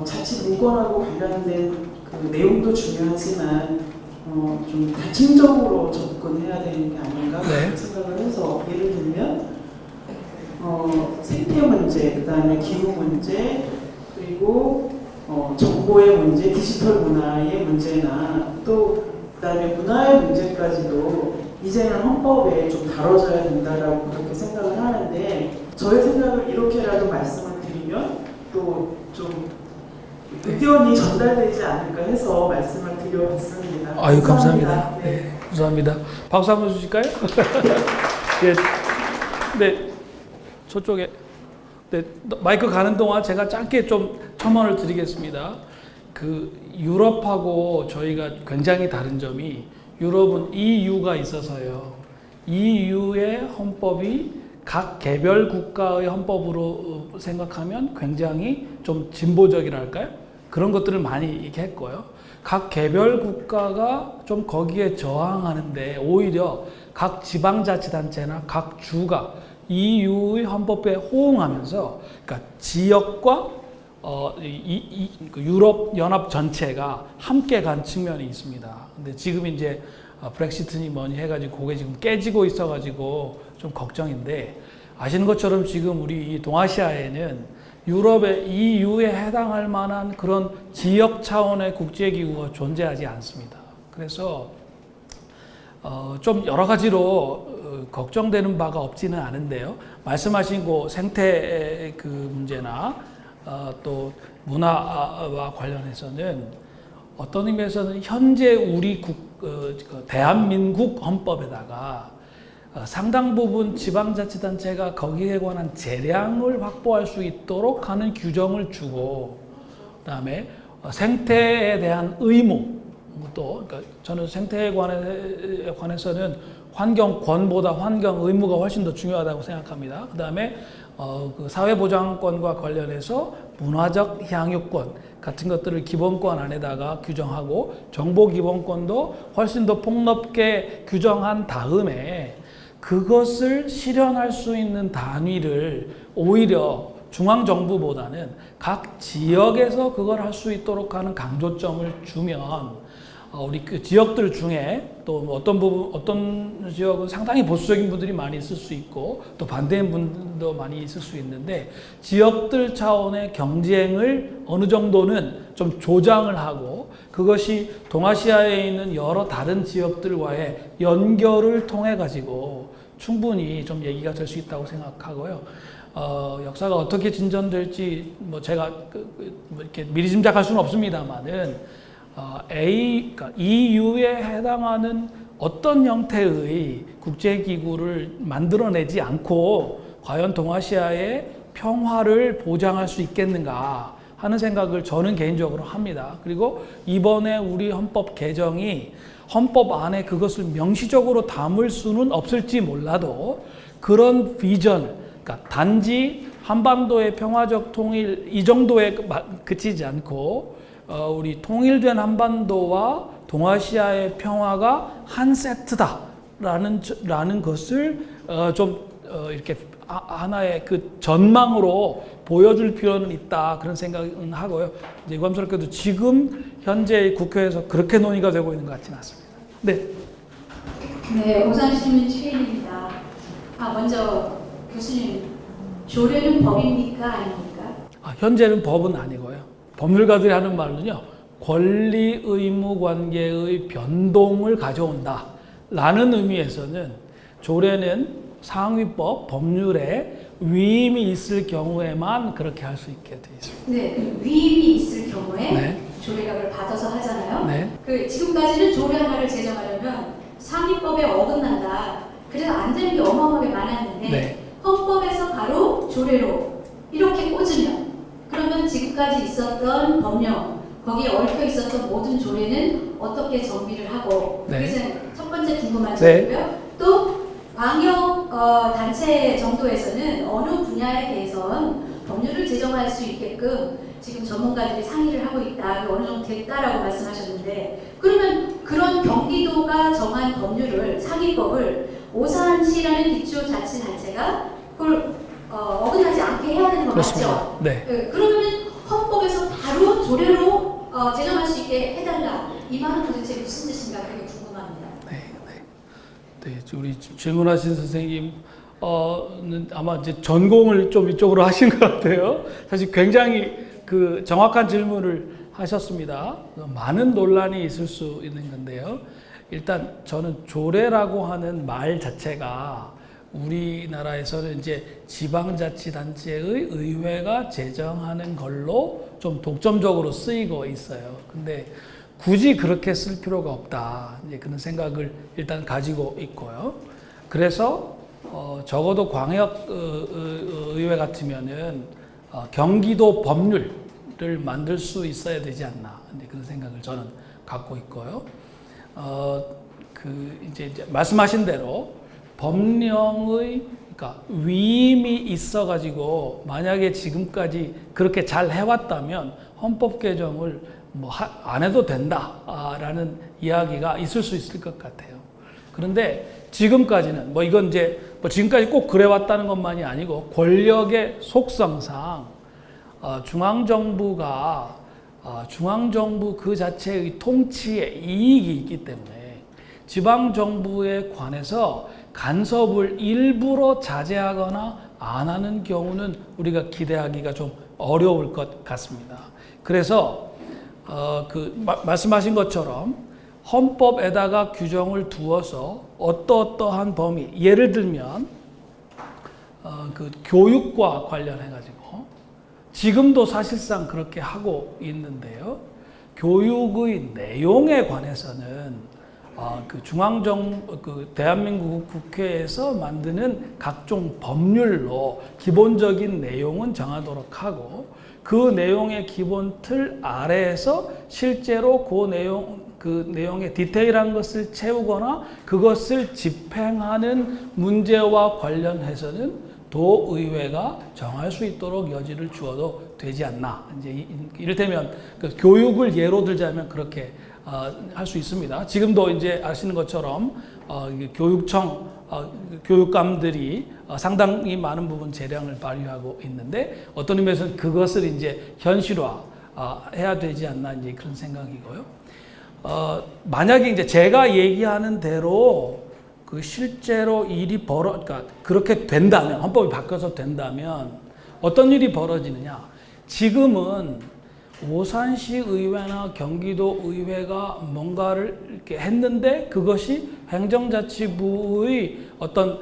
B: 자치분권하고 관련된 그 내용도 중요하지만 좀 다층적으로 접근해야 되는 게 아닌가
A: 네.
B: 생각을 해서 예를 들면 생태 문제, 그다음에 기후 문제, 그리고 정보의 문제, 디지털 문화의 문제나 또 그다음에 문화의 문제까지도 이제는 헌법에 좀 다뤄져야 된다라고 그렇게 생각을 하는데 저의 생각을 이렇게라도 말씀을 드리면 또 좀 의견이 전달되지 않을까 해서 말씀을 드려봤습니다.
A: 아유, 감사합니다. 네, 감사합니다. 박수 한번 주실까요? 네, 저쪽에 네, 마이크 가는 동안 제가 짧게 좀 첨언을 드리겠습니다. 그 유럽하고 저희가 굉장히 다른 점이 유럽은 EU가 있어서요. EU의 헌법이 각 개별 국가의 헌법으로 생각하면 굉장히 좀 진보적이랄까요? 그런 것들을 많이 얘기했고요. 각 개별 국가가 좀 거기에 저항하는데 오히려 각 지방자치단체나 각 주가 EU의 헌법에 호응하면서 그러니까 지역과 그 유럽 연합 전체가 함께 간 측면이 있습니다. 근데 지금 이제 브렉시트니 뭐니 해가지고 그게 지금 깨지고 있어가지고 좀 걱정인데 아시는 것처럼 지금 우리 이 동아시아에는 유럽의 EU에 해당할 만한 그런 지역 차원의 국제기구가 존재하지 않습니다. 그래서 좀 여러 가지로 걱정되는 바가 없지는 않은데요. 말씀하신 그 생태 그 문제나 또 문화와 관련해서는 어떤 의미에서는 현재 우리 대한민국 헌법에다가 상당 부분 지방자치단체가 거기에 관한 재량을 확보할 수 있도록 하는 규정을 주고 그다음에 생태에 대한 의무 또 그러니까 저는 생태에 관해서는 환경권보다 환경 의무가 훨씬 더 중요하다고 생각합니다. 그다음에 그 사회보장권과 관련해서 문화적 향유권 같은 것들을 기본권 안에다가 규정하고 정보기본권도 훨씬 더 폭넓게 규정한 다음에 그것을 실현할 수 있는 단위를 오히려 중앙정부보다는 각 지역에서 그걸 할 수 있도록 하는 강조점을 주면 우리 그 지역들 중에 또 어떤 부분, 어떤 지역은 상당히 보수적인 분들이 많이 있을 수 있고 또 반대인 분도 많이 있을 수 있는데 지역들 차원의 경쟁을 어느 정도는 좀 조장을 하고 그것이 동아시아에 있는 여러 다른 지역들과의 연결을 통해 가지고 충분히 좀 얘기가 될 수 있다고 생각하고요. 역사가 어떻게 진전될지 뭐 제가 뭐 이렇게 미리 짐작할 수는 없습니다만은 그러니까 EU에 해당하는 어떤 형태의 국제기구를 만들어내지 않고 과연 동아시아의 평화를 보장할 수 있겠는가 하는 생각을 저는 개인적으로 합니다. 그리고 이번에 우리 헌법 개정이 헌법 안에 그것을 명시적으로 담을 수는 없을지 몰라도 그런 비전, 그러니까 단지 한반도의 평화적 통일 이 정도에 그치지 않고 우리 통일된 한반도와 동아시아의 평화가 한 세트다라는 것을 이렇게 하나의 그 전망으로 보여줄 필요는 있다 그런 생각은 하고요. 이제 유감스럽게도 지금 현재 국회에서 그렇게 논의가 되고 있는 것 같지는 않습니다. 네.
C: 네, 오산시민 최인입니다. 먼저 교수님, 조례는 법입니까 아닙니까?
A: 현재는 법은 아니고요. 법률가들이 하는 말은요, 권리 의무 관계의 변동을 가져온다 라는 의미에서는 조례는 상위법 법률에 위임이 있을 경우에만 그렇게 할 수 있게 되어 있습니다.
C: 네, 위임이 있을 경우에
A: 네.
C: 조례가 그걸 받아서 하잖아요.
A: 네.
C: 지금까지는 조례 하나를 제정하려면 상위법에 어긋난다. 그래서 안 되는 게 어마어마하게 많았는데
A: 네.
C: 헌법에서 바로 조례로 이렇게 꽂으면 그러면 지금까지 있었던 법령 거기에 얽혀 있었던 모든 조례는 어떻게 정비를 하고
A: 네.
C: 그게 첫 번째 궁금한
A: 네.
C: 점이고요. 또 광역 단체 정도에서는 어느 분야에 대해서는 법률을 제정할 수 있게끔 지금 전문가들이 상의를 하고 있다. 어느 정도 됐다라고 말씀하셨는데 그러면 그런 경기도가 정한 법률을 상위법을 오산시라는 기초자치단체가 그걸 어긋나지 않게 해야 되는 거
A: 그렇습니다.
C: 맞죠?
A: 네.
C: 그러면 헌법에서 바로 조례로 제정할 수 있게 해달라. 이 말은 도대체 무슨 뜻인가 되게 궁금합니다.
A: 네, 우리 질문하신 선생님은 아마 이제 전공을 좀 이쪽으로 하신 것 같아요. 사실 굉장히 그 정확한 질문을 하셨습니다. 많은 논란이 있을 수 있는 건데요. 일단 저는 조례라고 하는 말 자체가 우리나라에서는 이제 지방자치단체의 의회가 제정하는 걸로 좀 독점적으로 쓰이고 있어요. 근데 굳이 그렇게 쓸 필요가 없다. 이제 그런 생각을 일단 가지고 있고요. 그래서 적어도 광역 의회 같으면은 경기도 법률을 만들 수 있어야 되지 않나. 이제 그런 생각을 저는 갖고 있고요. 이제 말씀하신 대로 법령의 그러니까 위임이 있어가지고 만약에 지금까지 그렇게 잘 해왔다면 헌법 개정을 안 해도 된다라는 이야기가 있을 수 있을 것 같아요. 그런데 지금까지는 이건 이제 지금까지 꼭 그래왔다는 것만이 아니고 권력의 속성상 중앙정부 그 자체의 통치에 이익이 있기 때문에 지방정부에 관해서 간섭을 일부러 자제하거나 안 하는 경우는 우리가 기대하기가 좀 어려울 것 같습니다. 그래서 말씀하신 것처럼 헌법에다가 규정을 두어서 어떠한 범위, 예를 들면 그 교육과 관련해가지고 지금도 사실상 그렇게 하고 있는데요. 교육의 내용에 관해서는 대한민국 국회에서 만드는 각종 법률로 기본적인 내용은 정하도록 하고 그 내용의 기본 틀 아래에서 실제로 그 내용의 디테일한 것을 채우거나 그것을 집행하는 문제와 관련해서는 도의회가 정할 수 있도록 여지를 주어도 되지 않나. 이제 이를테면 그 교육을 예로 들자면 그렇게 할 수 있습니다. 지금도 이제 아시는 것처럼 교육청 교육감들이 상당히 많은 부분 재량을 발휘하고 있는데 어떤 의미에서는 그것을 이제 현실화 해야 되지 않나 이제 그런 생각이고요. 만약에 이제 제가 얘기하는 대로 그 실제로 일이 그러니까 그렇게 된다면 헌법이 바뀌어서 된다면 어떤 일이 벌어지느냐? 지금은 오산시 의회나 경기도 의회가 뭔가를 이렇게 했는데 그것이 행정자치부의 어떤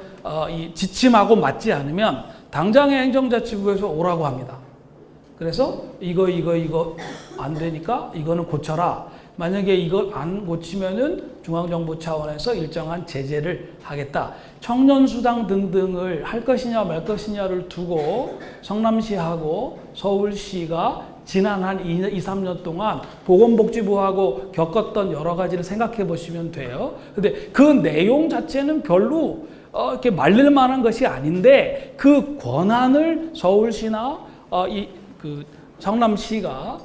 A: 이 지침하고 맞지 않으면 당장의 행정자치부에서 오라고 합니다. 그래서 이거 안 되니까 이거는 고쳐라. 만약에 이걸 안 고치면은 중앙정부 차원에서 일정한 제재를 하겠다. 청년수당 등등을 할 것이냐 말 것이냐를 두고 성남시하고 서울시가 지난 한 2, 3년 동안 보건복지부하고 겪었던 여러 가지를 생각해 보시면 돼요. 근데 그 내용 자체는 별로 이렇게 말릴 만한 것이 아닌데 그 권한을 서울시나 그 성남시가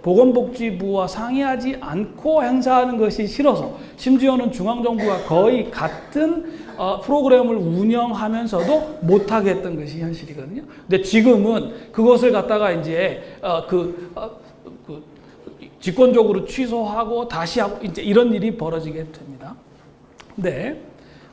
A: 보건복지부와 상의하지 않고 행사하는 것이 싫어서 심지어는 중앙정부가 거의 같은 프로그램을 운영하면서도 못하게 했던 것이 현실이거든요. 근데 지금은 그것을 갖다가 이제 직권적으로 취소하고 다시 하고 이제 이런 일이 벌어지게 됩니다. 근데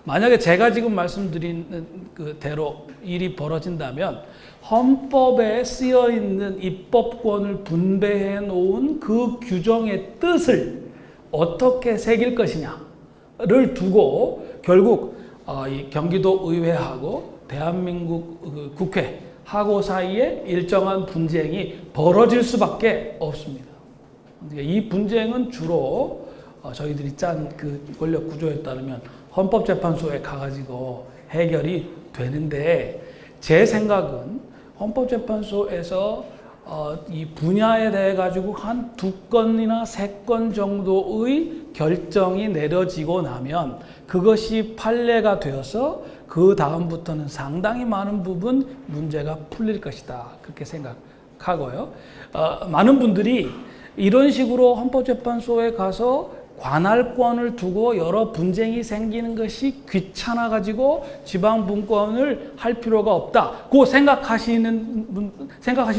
A: 만약에 제가 지금 말씀드린 그대로 일이 벌어진다면 헌법에 쓰여 있는 입법권을 분배해 놓은 그 규정의 뜻을 어떻게 새길 것이냐를 두고 결국 이 경기도 의회하고 대한민국 국회하고 사이에 일정한 분쟁이 벌어질 수밖에 없습니다. 이 분쟁은 주로 저희들이 짠 그 권력 구조에 따르면 헌법재판소에 가가지고 해결이 되는데 제 생각은 헌법재판소에서 이 분야에 대해 가지고 한 2건이나 3건 정도의 결정이 내려지고 나면 그것이 판례가 되어서 그 다음부터는 상당히 많은 부분 문제가 풀릴 것이다. 그렇게 생각하고요. 많은 분들이 이런 식으로 헌법재판소에 가서 관할권을 두고 여러 분쟁이 생기는 것이 귀찮아 가지고 지방분권을 할 필요가 없다고 생각하실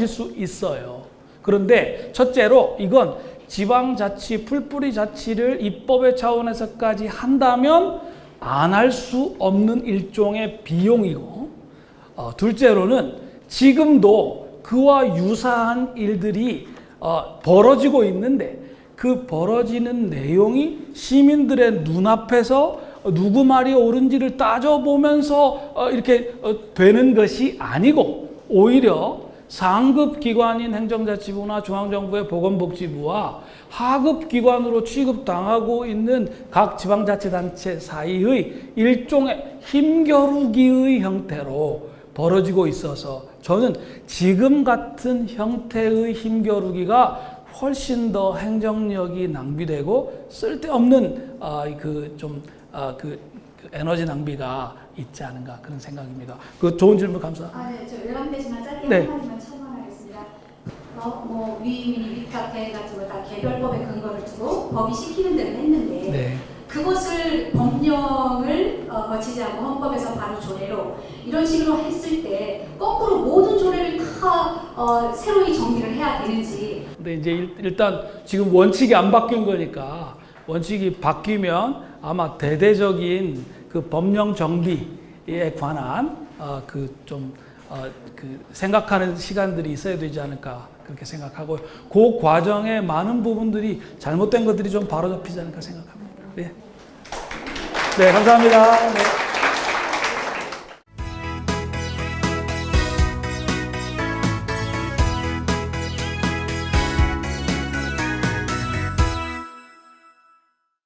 A: 수 있어요. 그런데 첫째로 이건 지방자치, 풀뿌리 자치를 입법의 차원에서까지 한다면 안 할 수 없는 일종의 비용이고, 둘째로는 지금도 그와 유사한 일들이 벌어지고 있는데 그 벌어지는 내용이 시민들의 눈앞에서 누구 말이 옳은지를 따져보면서 이렇게 되는 것이 아니고 오히려 상급 기관인 행정자치부나 중앙정부의 보건복지부와 하급 기관으로 취급당하고 있는 각 지방자치단체 사이의 일종의 힘겨루기의 형태로 벌어지고 있어서 저는 지금 같은 형태의 힘겨루기가 훨씬 더 행정력이 낭비되고 쓸데없는 에너지 낭비가 있지 않은가 그런 생각입니다. 그 좋은 질문 감사합니다.
C: 네, 저 외람되지만 짧게
A: 네.
C: 한마디만 첨언하겠습니다. 위민이 위탁해 가지고 다 개별법의 근거를 두고 법이 시키는 대로 했는데
A: 네.
C: 그것을 법령을 거치지 않고 헌법에서 바로 조례로 이런 식으로 했을 때 거꾸로 모든 조례를 다 새로이 정비를 해야 되는지.
A: 근데 이제 일단 지금 원칙이 안 바뀐 거니까 원칙이 바뀌면 아마 대대적인 그 법령 정비에 관한 생각하는 시간들이 있어야 되지 않을까 그렇게 생각하고 그 과정에 많은 부분들이 잘못된 것들이 좀 바로잡히지 않을까 생각합니다. 네, 감사합니다. 네.